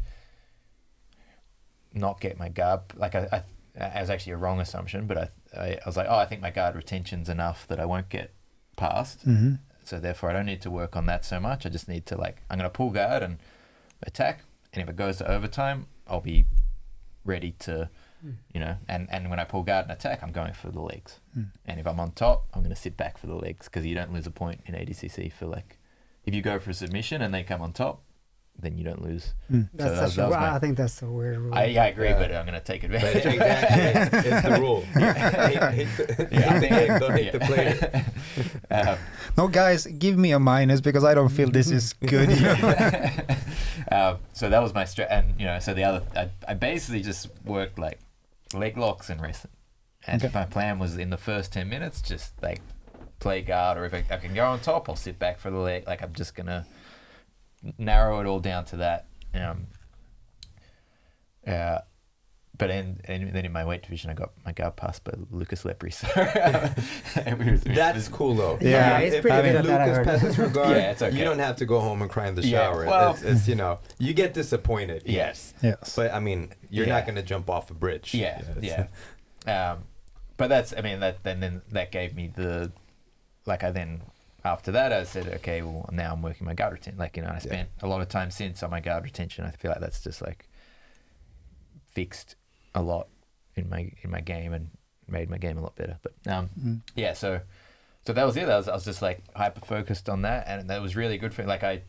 not get my guard, like, I was actually a wrong assumption, but I was like, I think my guard retention's enough that I won't get past, so therefore I don't need to work on that so much. I just need to, like, I'm going to pull guard and attack, and if it goes to overtime, I'll be ready to, you know, and when I pull guard and attack, I'm going for the legs. And if I'm on top, I'm going to sit back for the legs, because you don't lose a point in ADCC for like, if you go for a submission and they come on top, then you don't lose. I think that's a weird rule. I agree, but I'm going to take advantage. But exactly, it's the rule. Don't hate the player. No, guys, give me a minus because I don't feel this is good. So that was my and you know, so the other, I basically just worked like leg locks and wrestling, and my plan was in the first 10 minutes just like play guard, or if I can go on top, I'll sit back for the leg. Like I'm just gonna narrow it all down to that. But then in my weight division, I got my guard passed by Lucas Lepri. So that's cool though. Yeah, it's pretty good at that. Lucas passes your guard, it's okay. You don't have to go home and cry in the shower. Well, it's you know, you get disappointed. Yes. But I mean, you're not going to jump off a bridge. But that's, I mean, then that gave me the, like, after that, I said, okay, well, now I'm working my guard retention. Like, you know, I spent a lot of time since on my guard retention. I feel like that's just like fixed a lot in my game and made my game a lot better. But so that was it. I was just like hyper focused on that, and that was really good for me. Like I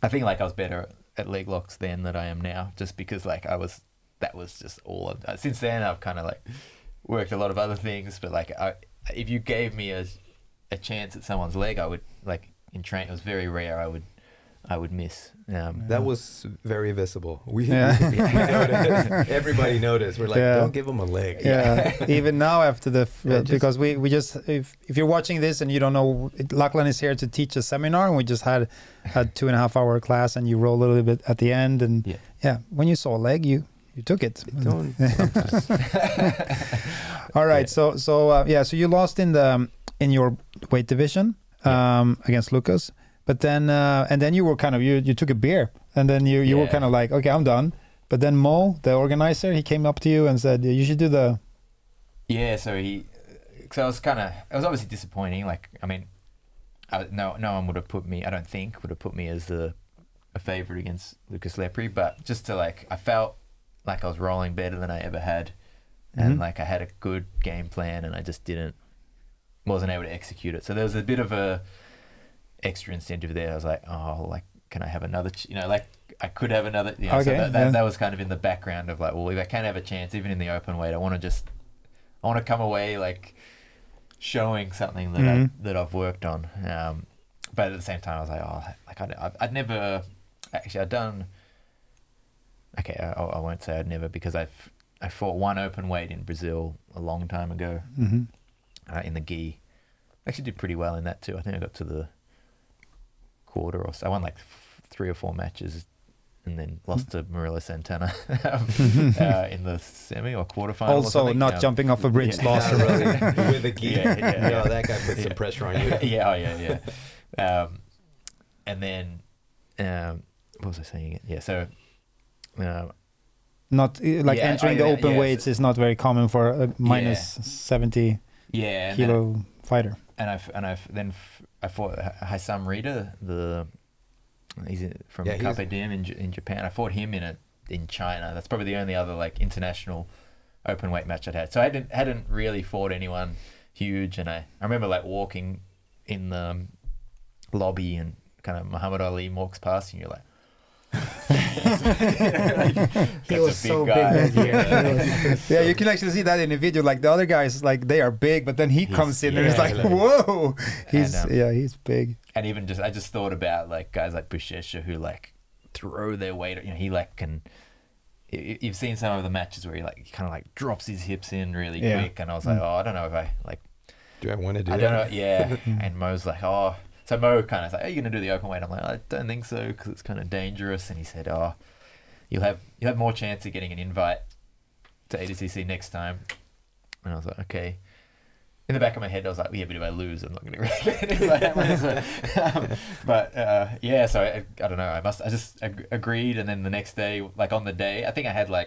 think like I was better at leg locks then than I am now, just because like that was just all since then I've kind of like worked a lot of other things, but like if you gave me a chance at someone's leg, I would, like in train, it was very rare I would miss. That was very visible. We noticed. Everybody noticed. We're like, don't give him a leg. Even now after because we just, if you're watching this and you don't know, Lachlan is here to teach a seminar, and we just had 2.5 hour class, and you roll a little bit at the end, and when you saw a leg, you took it. All right. So you lost in your weight division against Lucas. But then, and then you were kind of, you took a beer, and then you were kind of like, okay, I'm done. But then Mo, the organizer, he came up to you and said, you should do the... Yeah, so it was obviously disappointing. Like, I mean, no one would have put me, I don't think, would have put me as a favorite against Lucas Lepri, but just to like, I felt like I was rolling better than I ever had. And like I had a good game plan, and I just wasn't able to execute it. So there was a bit of a extra incentive there. I was like, oh, like, can I have another, like I could have another, so that was kind of in the background of like, well, if I can have a chance, even in the open weight, I want to come away like showing something that I've worked on. But at the same time, I was like, oh, like I'd never, actually I'd done, okay, I won't say I'd never, because I fought one open weight in Brazil a long time ago in the gi. I actually did pretty well in that too. I think I got to the quarter or so. I won like 3 or 4 matches, and then lost to Murilo Santana in the semi or quarterfinal. Also, not jumping off a bridge, lost with a gi. No, that guy put some pressure on you. And then, what was I saying? Yeah, so. Not like entering the open weights is not very common for a minus 70 kilo fighter. And I fought Haisam Rita, he's from Carpe Diem in Japan. I fought him in China. That's probably the only other like international open weight match I'd had. So I hadn't really fought anyone huge, and I remember like walking in the lobby, and kind of Muhammad Ali walks past, and you're like, he was so big. Yeah, you can actually see that in the video. Like the other guys, like they are big, but then he comes in and it's like, whoa, he's big. And even I just thought about like guys like Buchecha who like throw their weight. He like can. You've seen some of the matches where he kind of like drops his hips in really quick, and I was like, oh, I don't know if I like. Do I want to do that? I don't know. Yeah, and Mo's like, oh. So Mo kind of like, are you going to do the open weight? I'm like, I don't think so, because it's kind of dangerous. And he said, oh, you'll have more chance of getting an invite to ADCC next time. And I was like, okay. In the back of my head, I was like, yeah, but if I lose, I'm not going to really get an invite. So I don't know. I just agreed. And then the next day, like on the day, I think I had I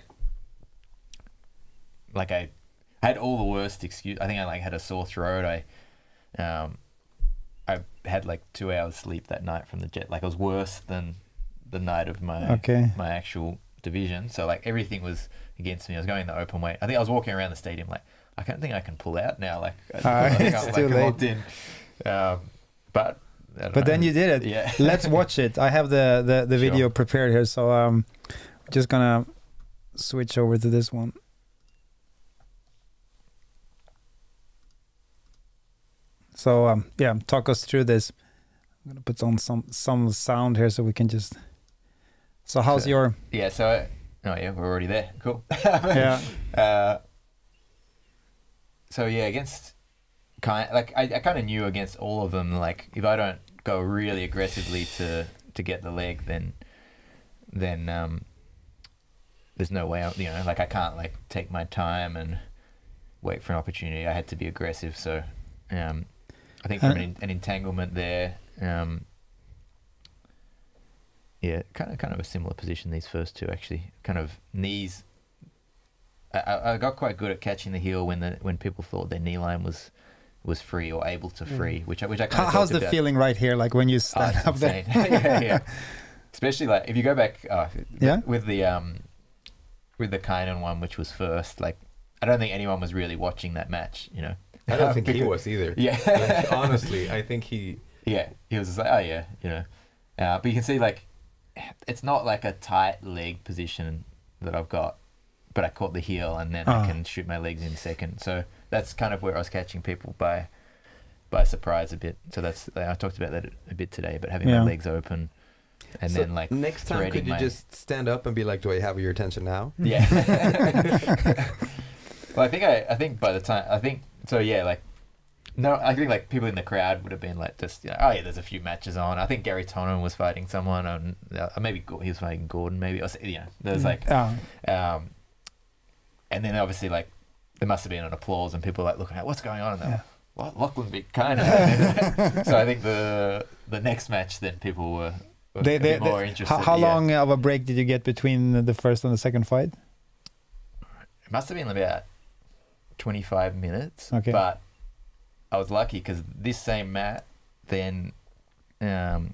had all the worst excuse. I think I had a sore throat. I had like 2 hours sleep that night from the jet. Like it was worse than the night of my my actual division. So like everything was against me. I was going the open weight. I think I was walking around the stadium like, I don't think I can pull out now. Like I think it's I'm too late. locked in. But then you did it. Yeah. Let's watch it. I have the video prepared here, so just gonna switch over to this one. So yeah, talk us through this. I'm gonna put on some sound here so we can just. So how's your? Yeah. So we're already there. Cool. Yeah. So yeah, against I kind of knew against all of them, like if I don't go really aggressively to get the leg, then there's no way I can't like take my time and wait for an opportunity. I had to be aggressive. So I think from an entanglement there, yeah, kind of a similar position, these first two actually. Kind of knees. I got quite good at catching the heel when people thought their knee line was free or able to free, which I kind of how's the feeling right here, like when you stand up there? Yeah. Especially like if you go back with the Kynan one, which was first, like I don't think anyone was really watching that match, you know. I don't think he was either. Yeah. Like, honestly, I think he was just like, oh yeah, you know. But you can see like it's not like a tight leg position that I've got, but I caught the heel and then I can shoot my legs in second. So that's kind of where I was catching people by surprise a bit. So that's I talked about that a bit today, but having my legs open and then like next time could you just stand up and be like, do I have your attention now? Yeah. Well, I think by the time I think like people in the crowd would have been like just oh yeah, there's a few matches on. I think Gary Tonon was fighting someone, and maybe he was fighting Gordon, maybe, or there's like and then obviously like there must have been an applause and people like looking at what's going on, and what Lachlan big kind of. So I think the next match then people were a bit more interested. How long of a break did you get between the first and the second fight? It must have been about 25 minutes. Okay. But I was lucky because this same Matt, then Gaudio,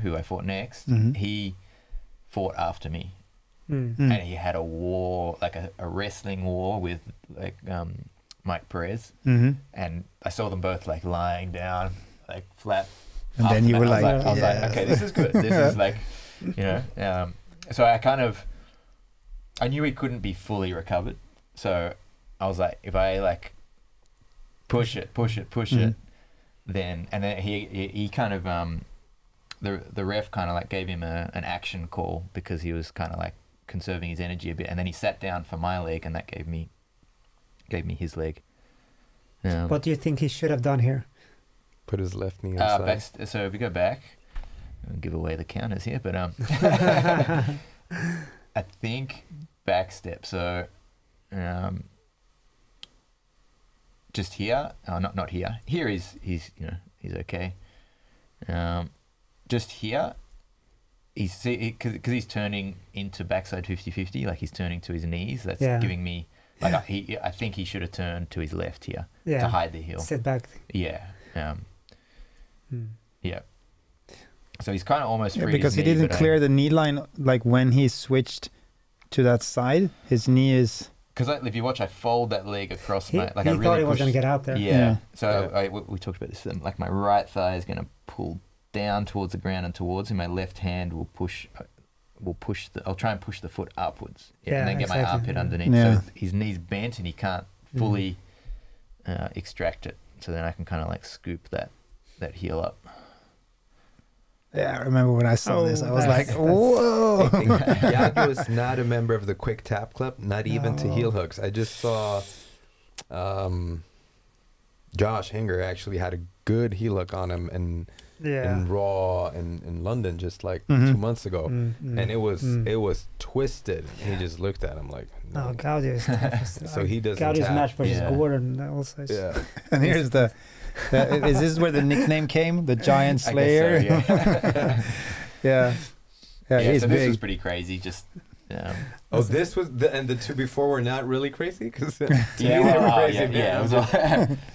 who I fought next, he fought after me. And he had a war, like a wrestling war with like Mike Perez. And I saw them both like lying down, like flat. And then you were like, I was like, okay, this is good. This is like, you know. So I knew he couldn't be fully recovered. So I was like, if I like push it, then he kind of the ref kind of like gave him an action call because he was kind of like conserving his energy a bit, and then he sat down for my leg, and that gave me his leg. What do you think he should have done here? Put his left knee inside. So if we go back, I'll give away the counters here, but I think back step. So just here, not here. Here he's okay. Just here, because he's turning into backside 50-50, like he's turning to his knees. That's giving me like I think he should have turned to his left here to hide the heel. Sit back. Yeah. Yeah. So he's kind of almost free because he didn't clear the knee line like when he switched to that side. His knee is. Because if you watch, I fold that leg across my. Like he I really thought he was going to get out there. Yeah. So we talked about this. Like my right thigh is going to pull down towards the ground and towards him. My left hand will push. I'll try and push the foot upwards. And then get my armpit underneath. Yeah. So his knee's bent and he can't fully extract it. So then I can kind of like scoop that heel up. Yeah, I remember when I saw this, I was like, whoa. Gag was not a member of the Quick Tap Club, not even to heel hooks. I just saw Josh Hinger actually had a good heel hook on him in Raw in London just like 2 months ago. And it was twisted. He just looked at him like, no. Oh, Gaudio is tough. So he doesn't Gaudio's tap. match versus Gordon also. Yeah. And here's is this where the nickname came? The Giant Slayer? I guess so, yeah. He's so big. this was pretty crazy. Just this was and the two before were not really crazy because they were crazy.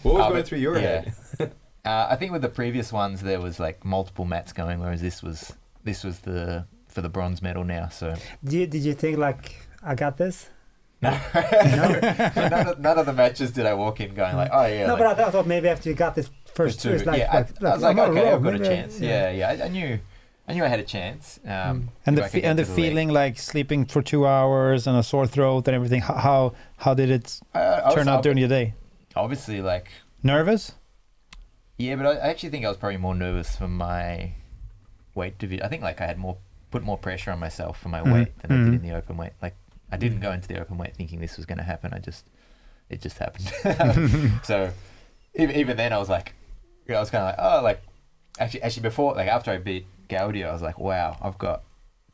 What was going through your head? I think with the previous ones there was like multiple mats going, whereas this this was for the bronze medal now. So did you think like, I got this? No. none of the matches did I walk in going like, oh yeah. No, like, but I thought maybe after you got this first two, it's like, I was like, okay, I've got a chance. Yeah. I knew I had a chance. And the feeling like sleeping for 2 hours and a sore throat and everything. How did it turn out during the day? Obviously, like nervous. Yeah, but I actually think I was probably more nervous for my weight division. I think like I had put more pressure on myself for my weight than I did in the open weight. Like I didn't go into the open weight thinking this was going to happen. It just happened. So even then I was like, I was kind of like, oh, like actually before, like after I beat Gaudio, I was like, wow, I've got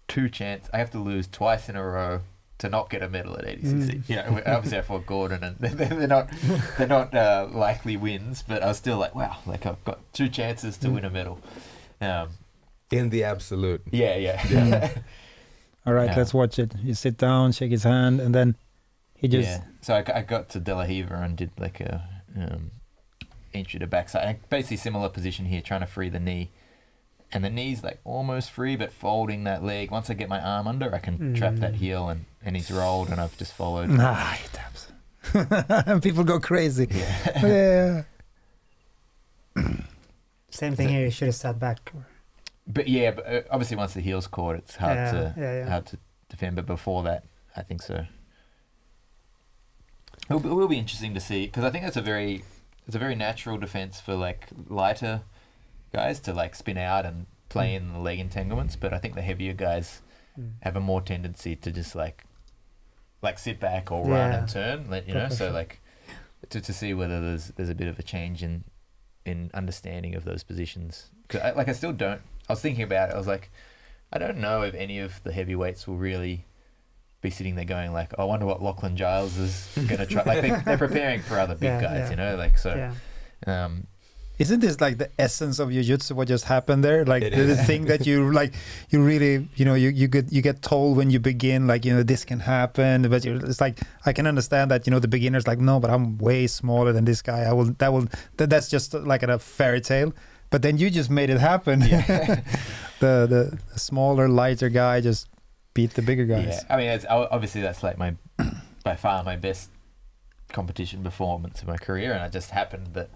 2 chances. I have to lose twice in a row to not get a medal at Adcc. You know, obviously I fought Gordon, and they're not likely wins, but I was still like, wow, like I've got 2 chances to win a medal. In the absolute. Yeah. All right, let's watch it. You sit down, shake his hand, and then he just... Yeah. So I got to De La Riva and did like a entry to backside. And basically similar position here, trying to free the knee. And the knee's like almost free, but folding that leg. Once I get my arm under, I can trap that heel, and he's rolled, and I've just followed. Nah, he taps. And people go crazy. Yeah. Same thing here, you should have sat back. But obviously once the heel's caught, it's hard to defend. But before that, I think so. It will be interesting to see, because I think it's a very natural defense for like lighter guys to like spin out and play in the leg entanglements. But I think the heavier guys have a more tendency to just like sit back or run and turn. You know, so like to see whether there's a bit of a change in understanding of those positions. Cause I still don't. I was thinking about it. I was like, I don't know if any of the heavyweights will really be sitting there going like, I wonder what Lachlan Giles is going to try. Like they're preparing for other big guys, you know, like so. Yeah. Isn't this like the essence of jiu-jitsu? What just happened there? Like the thing that you like, you really, you know, you get told when you begin, like, you know, this can happen, but it's like, I can understand that, you know, the beginner's like, no, but I'm way smaller than this guy. That's just like a fairy tale. But then you just made it happen. Yeah. the smaller, lighter guy just beat the bigger guys. Yeah, I mean, obviously that's like by far my best competition performance of my career, and it just happened that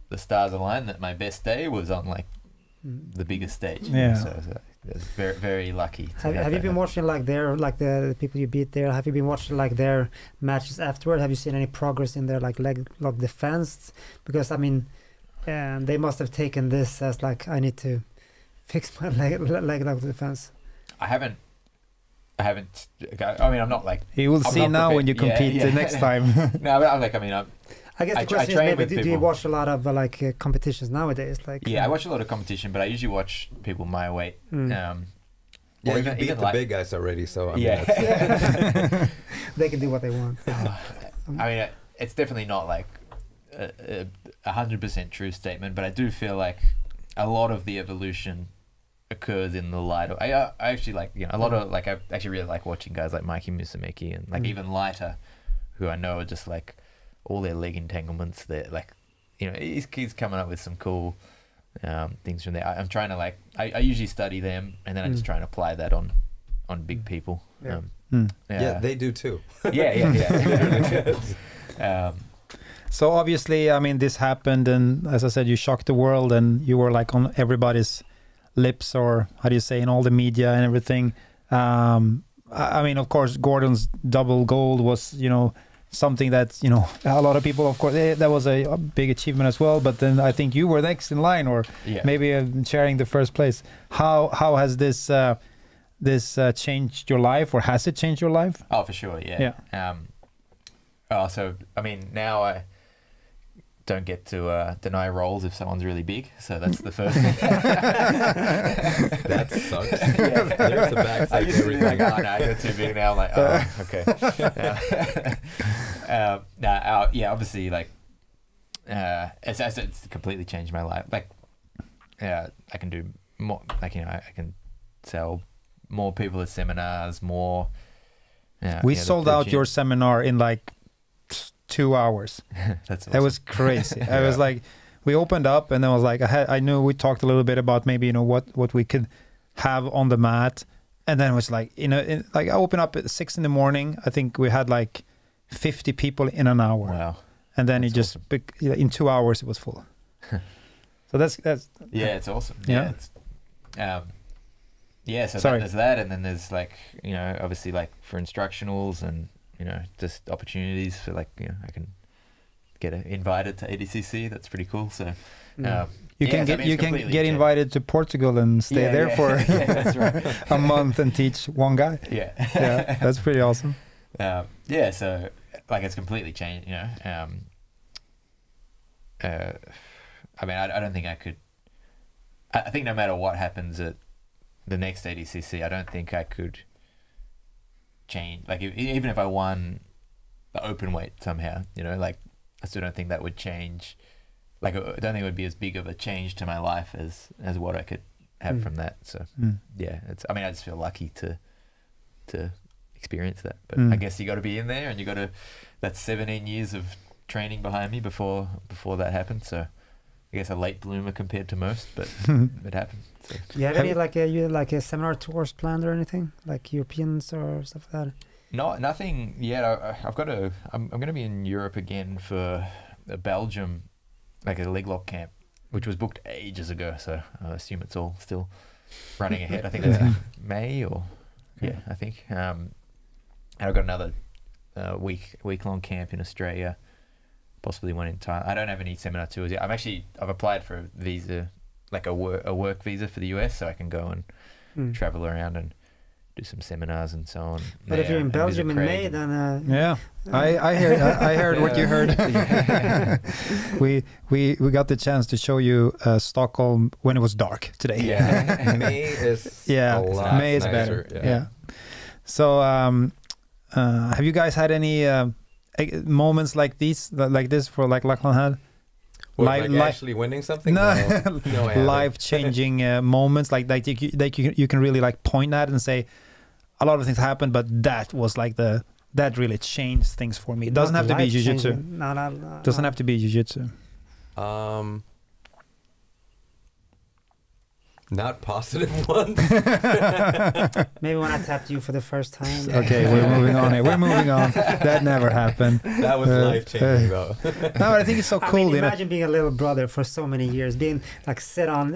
the stars aligned that my best day was on like the biggest stage. Yeah. So I was very, very lucky. Have you been watching like the people you beat there? Have you been watching like their matches afterward? Have you seen any progress in their like leg lock defense? Because I mean, they must have taken this as like, I need to fix my leg lock defense. I haven't. I mean, I'm not like. You will see now when you compete the next time. No, but I'm like, I mean, I guess the question is maybe do you watch a lot of like competitions nowadays? Like I watch a lot of competition, but I usually watch people my weight. Yeah, you beat the big guys already, so I mean, they can do what they want. I mean, it's definitely not like 100% true statement, but I do feel like a lot of the evolution occurs in the lighter. I actually like, you know, a lot of like, I actually really like watching guys like Mikey Musumeci and like even lighter, who I know are just like all their leg entanglements. They're like, you know, he's coming up with some cool things from there. I'm trying to like, I usually study them, and then I just try and apply that on big people. Yeah, they do too. So obviously, I mean, this happened, and as I said, you shocked the world, and you were like on everybody's lips, or how do you say, in all the media and everything. I mean, of course, Gordon's double gold was, you know, something that, you know, a lot of people, of course, that was a big achievement as well. But then I think you were next in line, or maybe sharing the first place. How has this changed your life, or has it changed your life? Oh, for sure, yeah. So I mean, now I don't get to deny roles if someone's really big, so that's the first thing. That sucks. There's the backside. I used to be like, oh no, I got too big now. I'm like, oh, okay. Obviously, like, it's completely changed my life. Like, I can do more. Like, you know, I can sell more people at seminars. More. We sold out your seminar in like 2 hours. That's awesome. That was crazy. I was like, we opened up, and then I was like, I knew we talked a little bit about maybe, you know, what we could, have on the mat. And then it was like, like I opened up at 6 a.m. I think we had like 50 people in an hour. Wow. And then that's in 2 hours it was full. So that's yeah, it's awesome. Yeah. So there's that, and then there's like, obviously like for instructionals and, just opportunities for like, I can get invited to ADCC. That's pretty cool. So you can get invited to Portugal and stay there for that's right. a month and teach one guy. Yeah. That's pretty awesome. So like it's completely changed, I mean, I don't think I could. I think no matter what happens at the next ADCC, I don't think I could change. Like, even if I won the open weight somehow, like, I still don't think that would change. Like, I don't think it would be as big of a change to my life as what I could have from that. So, yeah, I mean, I just feel lucky to experience that. But I guess you got to be in there, and that's 17 years of training behind me before that happened. So I guess a late bloomer compared to most, but it happened. So. Do you have any like seminar tours planned or anything, like Europeans or stuff like that? No, nothing yet. I'm going to be in Europe again for Belgium, like a leg lock camp, which was booked ages ago. So I assume it's all still running ahead. I think that's May or I think. And I've got another week-long camp in Australia. Possibly one in Thailand. I don't have any seminar tours yet. I've applied for a visa, like a work visa for the US, so I can go and travel around and do some seminars and so on. But if you're in Belgium in May, then I heard what you heard. we got the chance to show you Stockholm when it was dark today. Yeah, May is May is better. Yeah. So have you guys had any moments like this for like Lachlan had? Like actually winning something? No, no life-changing moments like you can really like point at and say a lot of things happened, but that was like that really changed things for me. It doesn't have to be jiu-jitsu. No. Doesn't have to be jiu-jitsu. Not positive ones. Maybe when I tapped you for the first time. Okay, we're moving on here. We're moving on. That never happened. That was life-changing though. No, but I think it's so cool. Imagine being a little brother for so many years, being like sit on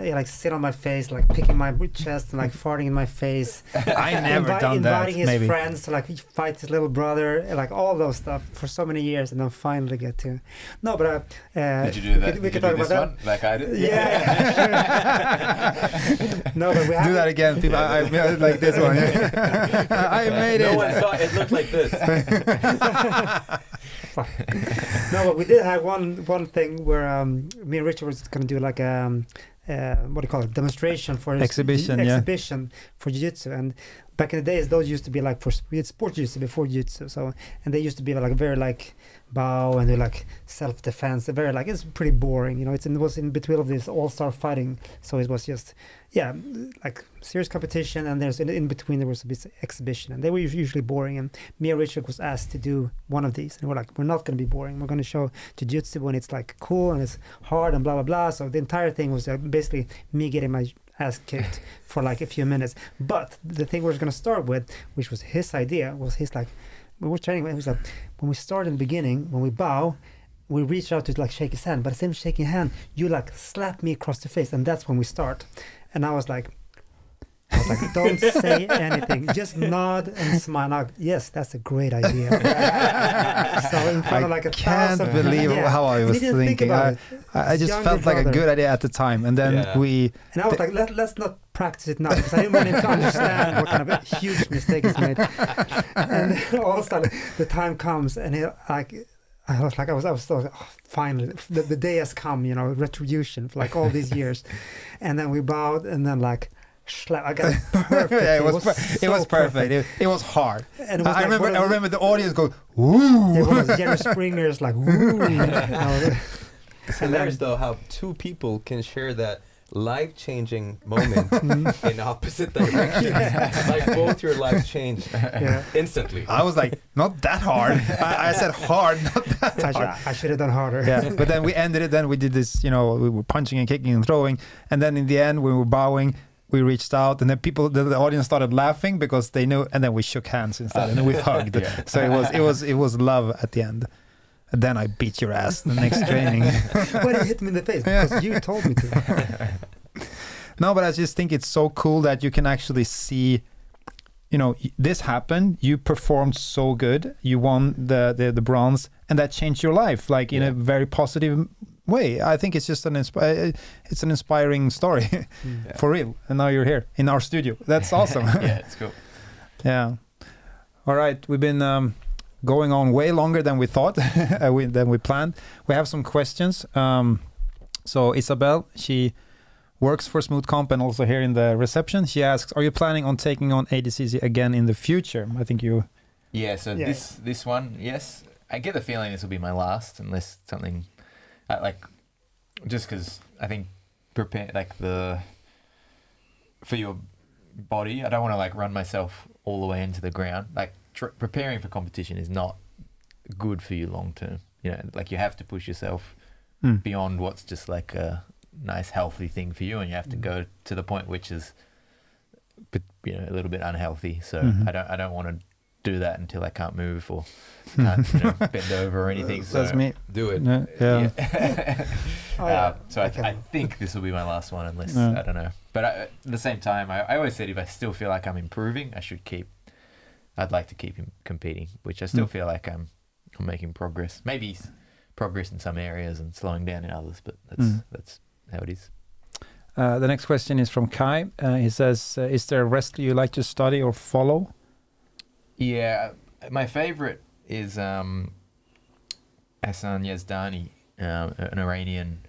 my face, like picking my chest and like farting in my face. I never done that. Inviting his friends to like fight his little brother, like all those stuff for so many years, and then finally get to. No, but did you do that? We could talk about that. Like I did. Yeah. No, but we have do that again, people. I like this one. I made it. No one saw it. Looked like this. No, but we did have one thing where me and Richard was going to do like what do you call it? Demonstration for exhibition for jiu-jitsu. And back in the days, those used to be like for sport jiu-jitsu before jiu-jitsu. So, and they used to be like very like bow and do like self-defense. They're very like, it's pretty boring, it was in between of this all-star fighting. So it was just like serious competition, and there's in between there was a bit exhibition, and they were usually boring. And me and Richard was asked to do one of these, and we're like, we're not going to be boring. We're going to show jiu-jitsu when it's like cool and it's hard and blah blah blah. So the entire thing was basically me getting my ass kicked for like a few minutes. But the thing we're going to start with, which was his idea, was his like, we were training. It was like when we start in the beginning, when we bow, we reach out to like shake his hand, but instead of shaking hand, you like slap me across the face, and that's when we start. And I was like, don't say anything, just nod and smile. Out. Yes, that's a great idea. So in front of like 1,000. Can't believe how I was thinking. I just felt like a good idea at the time, and then And I was like, let's not practice it now, because I didn't want him to understand what kind of a huge mistake he's made. And all of a sudden, the time comes, and I was so, finally, the day has come, retribution for like all these years. And then we bowed, and then like, I got it perfect. It was perfect. It was hard. And it was I remember the audience go, "Ooh!" It was Jerry Springer's like, "Ooh!" It's hilarious though how two people can share that life-changing moment in opposite directions. Like both your lives changed instantly. I was like, not that hard. I said hard, not that hard. I should have done harder. Yeah, but then we ended it. Then we did this, we were punching and kicking and throwing. And then in the end, we were bowing. we reached out, and then the audience started laughing because they knew, and then we shook hands instead, and then we hugged. Yeah. So it was love at the end. And then I beat your ass the next training. Why did you hit me in the face? Because you told me to. No, but I just think it's so cool that you can actually see, you know, this happened. You performed so good. You won the bronze, and that changed your life, like in a very positive way. I think it's just it's an inspiring story for real. And now you're here in our studio. That's awesome. Yeah, it's cool. Yeah. All right, we've been going on way longer than we thought, than we planned. We have some questions. So Isabel, she works for Smooth Comp and also here in the reception. She asks, are you planning on taking on Adcc again in the future? I think you... Yeah, so this one, yes. I get the feeling this will be my last unless something... just because I think for your body, I don't want to like run myself all the way into the ground. Like preparing for competition is not good for you long term. You know, like you have to push yourself beyond what's just like a nice healthy thing for you, and you have to go to the point which is, you know, a little bit unhealthy. So I don't want to do that until I can't move or can't bend over or anything. So that's me. Do it. No, yeah. So I think this will be my last one, unless I don't know. But at the same time, I always said if I still feel like I'm improving, I'd like to keep competing, which I still feel like I'm making progress. Maybe progress in some areas and slowing down in others, but that's how it is. The next question is from Kai. He says, is there a wrestler you like to study or follow? Yeah, my favorite is Hassan Yazdani, an Iranian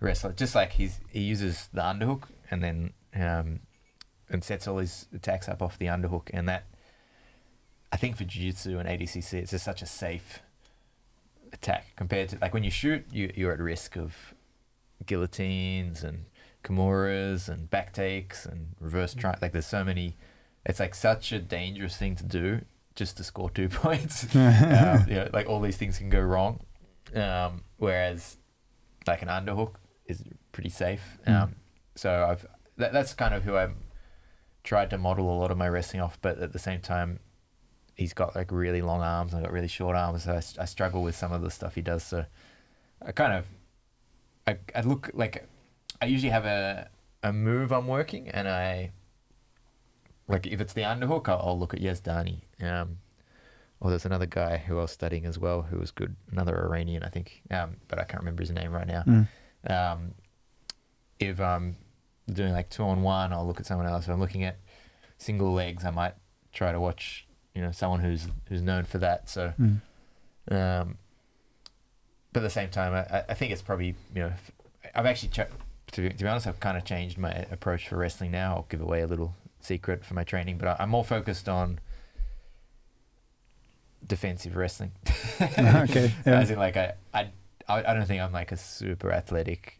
wrestler. Just like he uses the underhook and then and sets all his attacks up off the underhook, and that I think for jiu-jitsu and ADCC it's just such a safe attack compared to like when you shoot you're at risk of guillotines and kimuras and back takes and reverse like there's so many. It's like such a dangerous thing to do just to score 2 points. You know, like all these things can go wrong. Whereas like an underhook is pretty safe. So that's kind of who I've tried to model a lot of my wrestling off. But at the same time, he's got like really long arms. I've got really short arms. So I struggle with some of the stuff he does. So I look like I usually have a move I'm working, and like if it's the underhook, I'll look at Yazdani. Or there's another guy who I was studying as well who was good, another Iranian, I think, but I can't remember his name right now. If I'm doing like 2-on-1, I'll look at someone else. If I'm looking at single legs, I might try to watch, you know, someone who's known for that. So, but at the same time, I think it's probably, you know, I've actually, to be honest, I've kind of changed my approach for wrestling now. I'll give away a little secret for my training, but I'm more focused on defensive wrestling. Okay. Yeah. As in, like, I don't think I'm like a super athletic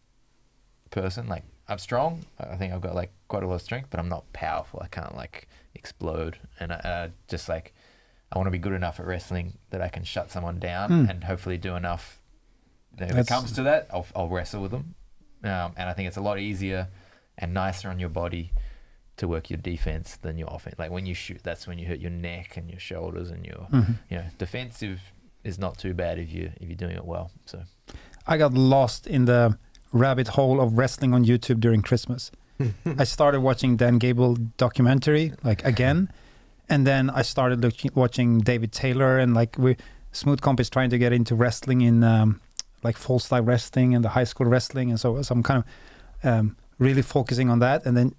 person. Like, I'm strong. I think I've got like quite a lot of strength, but I'm not powerful. I can't like explode. And I just like, I want to be good enough at wrestling that I can shut someone down and hopefully do enough. If it comes to that, I'll wrestle with them. And I think it's a lot easier and nicer on your body to work your defense than your offense. Like when you shoot, that's when you hurt your neck and your shoulders, and your you know, defensive is not too bad if you're doing it well. So I got lost in the rabbit hole of wrestling on YouTube during Christmas. I started watching Dan Gable documentary like again, and then I started watching David Taylor, and like Smooth Comp is trying to get into wrestling in like full style wrestling and the high school wrestling, and so I'm kind of really focusing on that. And then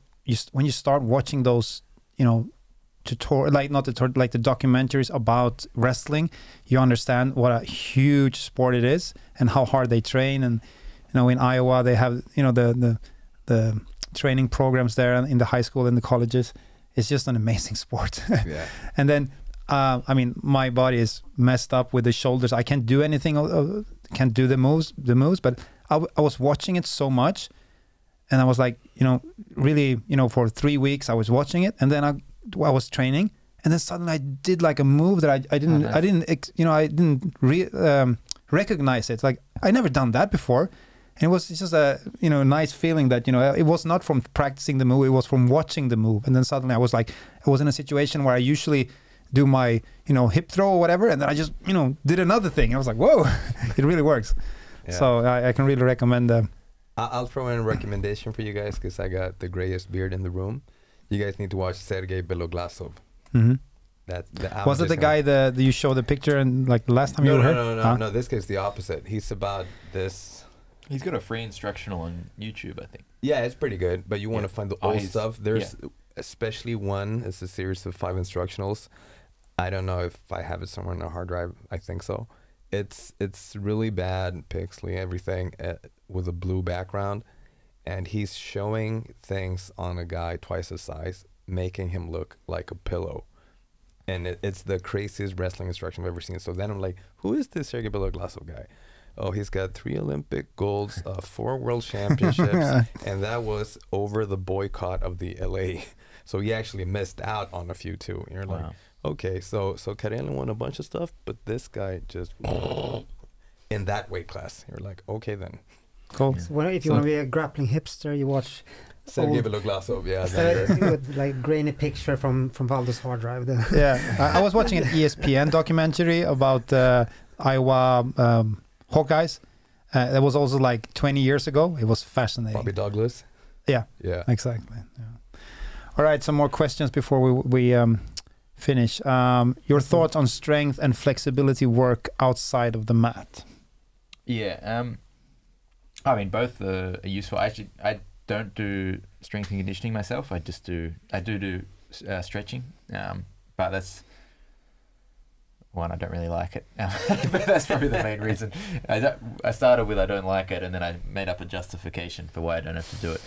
when you start watching those, you know, like the documentaries about wrestling, you understand what a huge sport it is and how hard they train. And you know, in Iowa they have, you know, the training programs there in the high school and the colleges. It's just an amazing sport. Yeah. And then I mean, my body is messed up with the shoulders. I can't do anything, can't do the moves, but I was watching it so much, and I was like, you know, really, you know, for 3 weeks I was watching it, and then I was training, and then suddenly I did like a move that I didn't recognize it. Like I never done that before, And it was just a nice feeling that it was not from practicing the move, it was from watching the move. And then suddenly I was in a situation where I usually do my hip throw or whatever, and then I just did another thing. I was like, whoa, it really works. Yeah. So I can really recommend. I'll throw in a recommendation for you guys because I got the grayest beard in the room. You guys need to watch Sergey Beloglasov. Mm-hmm. Was it the guy that you showed the picture and like the last time you were here? No. This guy's the opposite. He's about this. He's got a free instructional on YouTube, I think. Yeah, it's pretty good. But you want to find the old stuff. There's especially one. It's a series of 5 instructionals. I don't know if I have it somewhere on a hard drive. I think so. It's really bad, pixely, everything with a blue background, and he's showing things on a guy twice his size, making him look like a pillow. And it's the craziest wrestling instruction I've ever seen. So then I'm like, who is this Sergey Beloglasov guy? Oh, he's got 3 Olympic golds, 4 world championships, and that was over the boycott of the LA. So he actually missed out on a few too. And you're like, okay, so Karelin won a bunch of stuff, but this guy just in that weight class. You're like, okay then. Cool. So if you want to be a grappling hipster, you watch Sergey Beloglasov, with like grainy picture from Valdo's hard drive. I was watching an ESPN documentary about Iowa Hawkeyes. That was also like 20 years ago. It was fascinating. Bobby Douglas. Yeah, exactly. Yeah. All right, some more questions before we finish. Your thoughts on strength and flexibility work outside of the mat? Yeah, I mean both are useful. Actually, I don't do strength and conditioning myself. I do stretching, but that's one, I don't really like it. But that's probably the main reason. I started with I don't like it, and then I made up a justification for why I don't have to do it.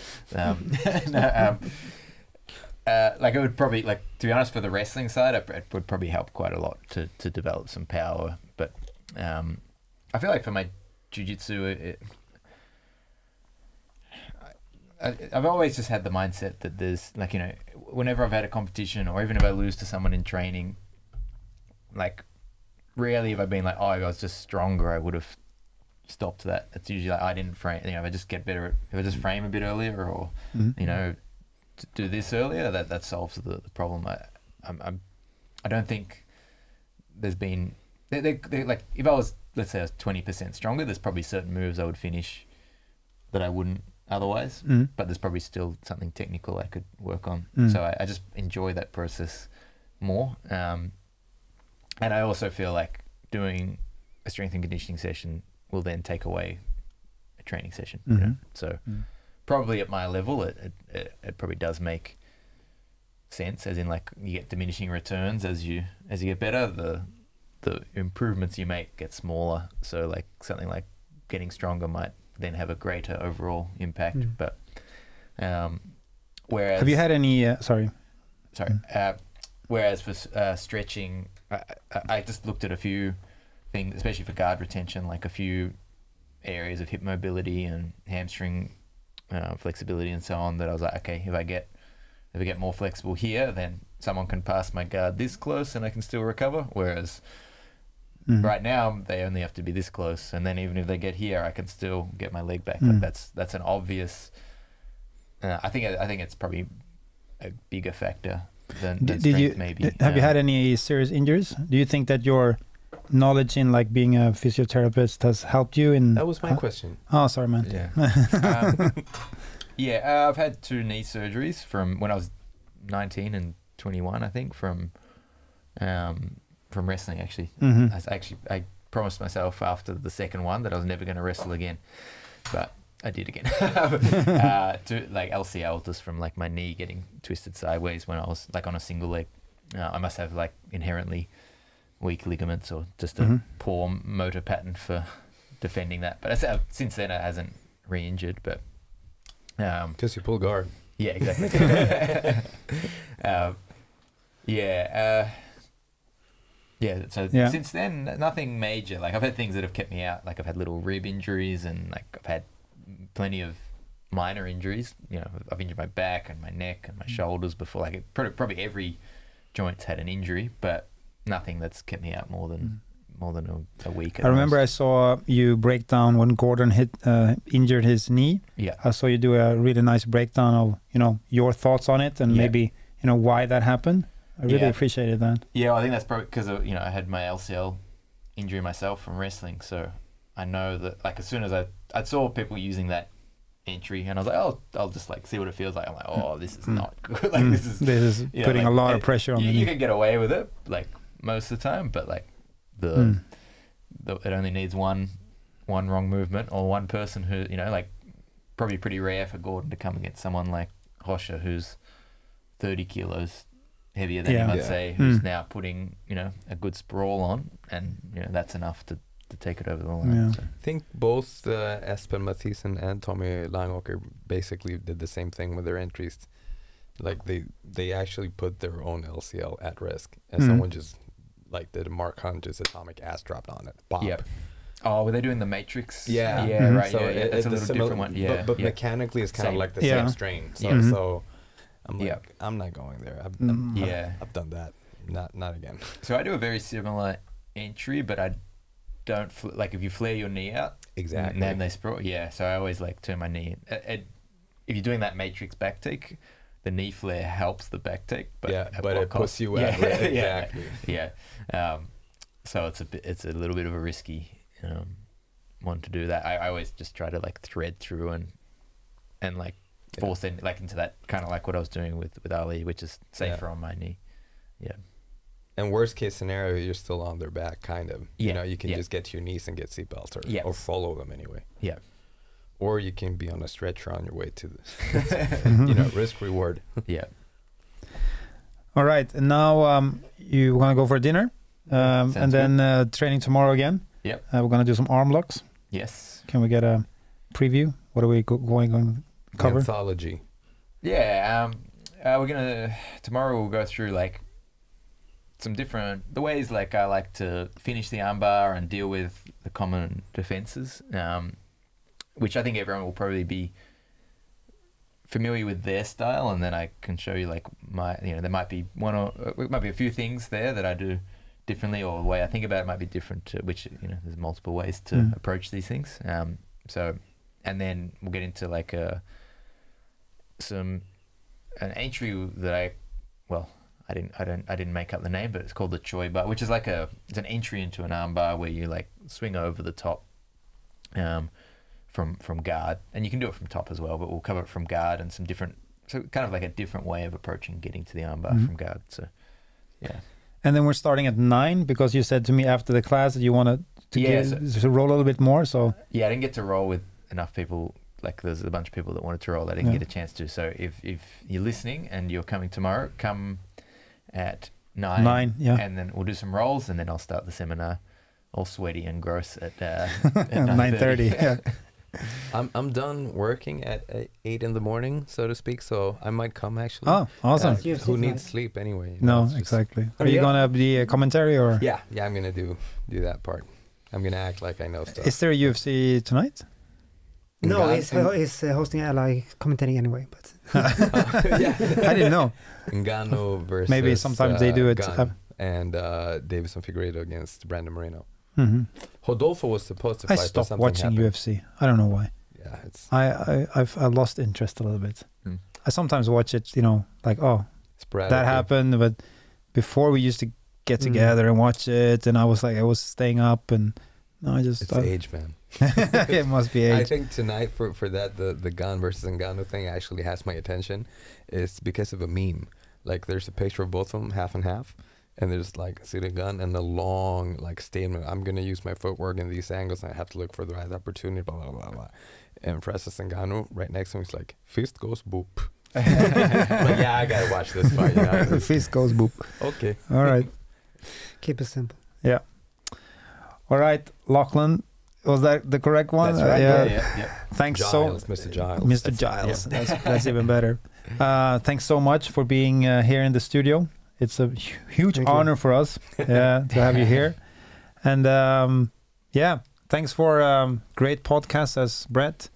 Like it would probably, like, to be honest, for the wrestling side, it would probably help quite a lot to develop some power. But I feel like for my jiu-jitsu, I've always just had the mindset that there's, like, whenever I've had a competition, or even if I lose to someone in training, like, rarely have I been like, oh, I was just stronger, I would have stopped that. It's usually like I didn't frame, if I just get better if I just frame a bit earlier, or do this earlier, that solves the problem. I don't think there's been like, if I was, let's say I was 20% stronger, there's probably certain moves I would finish that I wouldn't otherwise, but there's probably still something technical I could work on. So I just enjoy that process more. And I also feel like doing a strength and conditioning session will then take away a training session. So probably at my level, it probably does make sense, as in, like, you get diminishing returns as you get better. The improvements you make get smaller. So like something like getting stronger might then have a greater overall impact. But whereas, have you had any? Whereas for stretching, I just looked at a few things, especially for guard retention, like a few areas of hip mobility and hamstring flexibility and so on, that I was like, okay, if I get more flexible here, then someone can pass my guard this close and I can still recover. Whereas right now they only have to be this close, and then even if they get here, I can still get my leg back. Like that's an obvious. I think it's probably a bigger factor than strength, maybe. Have you had any serious injuries? Do you think that your knowledge in, like, being a physiotherapist has helped you in? That was my question. Oh, sorry, man. Yeah. I've had 2 knee surgeries from when I was 19 and 21, I think, from wrestling, actually. I promised myself after the second one that I was never going to wrestle again, but I did again. To, like, LCL, just from, like, my knee getting twisted sideways when I was, like, on a single leg. I must have, like, inherently weak ligaments, or just a poor motor pattern for defending that. But since then it hasn't re-injured. But because you pull guard. Yeah, exactly. Since then, nothing major. Like, I've had things that have kept me out. Like, I've had little rib injuries, and, like, I've had plenty of minor injuries. I've injured my back and my neck and my shoulders before. Like, probably every joint's had an injury, but nothing that's kept me out more than more than a week. I remember I saw you break down when Gordon injured his knee. Yeah. I saw you do a really nice breakdown of, you know, your thoughts on it and maybe, you know, why that happened. I really appreciated that. Yeah, I think that's probably because, you know, I had my LCL injury myself from wrestling. So I know that, like, as soon as I saw people using that entry and I was like, oh, I'll just like see what it feels like. I'm like, oh, this is not good. Like this is putting a lot of pressure on you can get away with it like most of the time, but like it only needs one wrong movement or one person who, you know, like probably pretty rare for Gordon to come against someone like Rocha who's 30 kilos heavier than him, I'd say, who's now putting, you know, a good sprawl on, and you know that's enough to take it over the line. Yeah. So. I think both Espen Mathisen and Tommy Langåker basically did the same thing with their entries. Like they actually put their own LCL at risk, and someone just like did a Mark Hunt, just atomic ass dropped on it. Bop. Yep. Oh, were they doing the Matrix? Yeah. Yeah, right. So yeah, that's a little different one. Yeah. But mechanically it's kind of like the same strain. So, so I'm like, I'm not going there. I've done that. Not again. So I do a very similar entry, but I don't like if you flare your knee out. Exactly. And then they sprawl. Yeah. So I always like turn my knee. If you're doing that Matrix back take, the knee flare helps the back take. But but it puts you at risk. Exactly. Yeah. So it's a little bit of a risky one to do that. I always just try to like thread through and like force in like into that kind of like what I was doing with Ali, which is safer on my knee. Yeah. And worst case scenario, you're still on their back, kind of. Yeah. You know, you can just get to your knees and get seatbelts or follow them anyway. Yeah. Or you can be on a stretcher on your way to the, you know, risk reward. Yeah. All right. And now you want to go for dinner and then training tomorrow again. Yep. We're going to do some arm locks. Yes. Can we get a preview? What are we going to cover? Anthology. Yeah. We're going to, tomorrow we'll go through like some the ways like I like to finish the armbar and deal with the common defenses, which I think everyone will probably be familiar with their style, and then I can show you like there might be a few things there that I do differently, or the way I think about it might be different, which, you know, there's multiple ways to approach these things. And then we'll get into like an entry that I didn't make up the name, but it's called the Choi bar, which is like it's an entry into an arm bar where you like swing over the top from guard, and you can do it from top as well, but we'll cover it from guard and so kind of like a different way of approaching getting to the arm bar from guard. So yeah. And then we're starting at 9 because you said to me after the class that you wanted to roll a little bit more. So yeah, I didn't get to roll with enough people. Like there's a bunch of people that wanted to roll. I didn't get a chance to. So if you're listening and you're coming tomorrow, come at 9, and then we'll do some rolls, and then I'll start the seminar all sweaty and gross at 9:30. Yeah. I'm done working at 8 in the morning, so to speak, so I might come actually. Oh, awesome. Who needs sleep anyway? No, exactly. Are you gonna be a commentary or? Yeah, I'm gonna do that part. I'm gonna act like I know stuff. Is there a UFC tonight? No, he's hosting LI commentating anyway, but I didn't know. Ngannou versus maybe sometimes they do it. And Davison Figueiredo against Brandon Moreno. Mm-hmm. Rodolfo was supposed to fight. I stopped watching UFC. I don't know why. Yeah, it's. I lost interest a little bit. I sometimes watch it, you know, like that happened, but before we used to get together and watch it, and I was staying up, and it's age, man. It must be age. I think tonight for that the Gun versus Ngannou thing actually has my attention. It's because of a meme. Like there's a picture of both of them half and half. And there's like see the gun and the long like statement. I'm gonna use my footwork in these angles, and I have to look for the right opportunity. Blah blah blah blah. And Francis Ngannou right next to him is like fist goes boop. Like I gotta watch this fight. You know? Fist goes boop. Okay. All right. Keep it simple. Yeah. All right, Lachlan. Was that the correct one? That's right. Yeah. Thanks Giles, Mr. Giles. Mr. Giles. That's even better. Thanks so much for being here in the studio. It's a huge honor for us to have you here. And thanks for great podcast as Brett.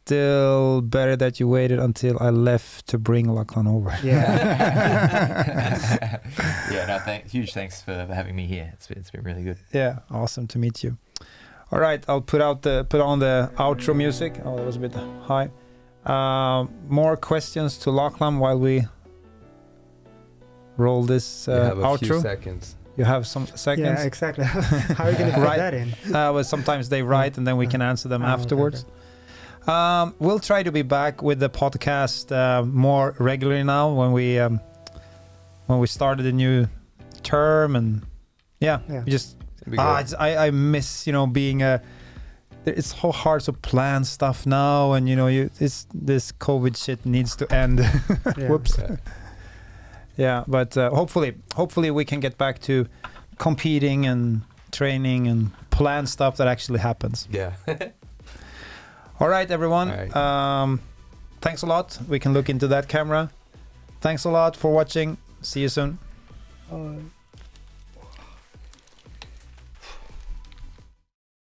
still better that you waited until I left to bring Lachlan over. Yeah. Yeah. No, huge thanks for having me here. It's been really good. Yeah, awesome to meet you. All right, I'll put on the outro music. Oh, that was a bit high. More questions to Lachlan while we roll this you have a outro. few seconds. You have some seconds. Yeah, exactly. How are you going to fit that in? Well, sometimes they write, and then we can answer them afterwards. Okay. We'll try to be back with the podcast more regularly now when we started a new term, and we just I miss being it's so hard to plan stuff now, and this COVID shit needs to end. Whoops. Yeah, but hopefully we can get back to competing and training and plan stuff that actually happens. Yeah. All right, everyone. All right. Thanks a lot. We can look into that camera. Thanks a lot for watching. See you soon.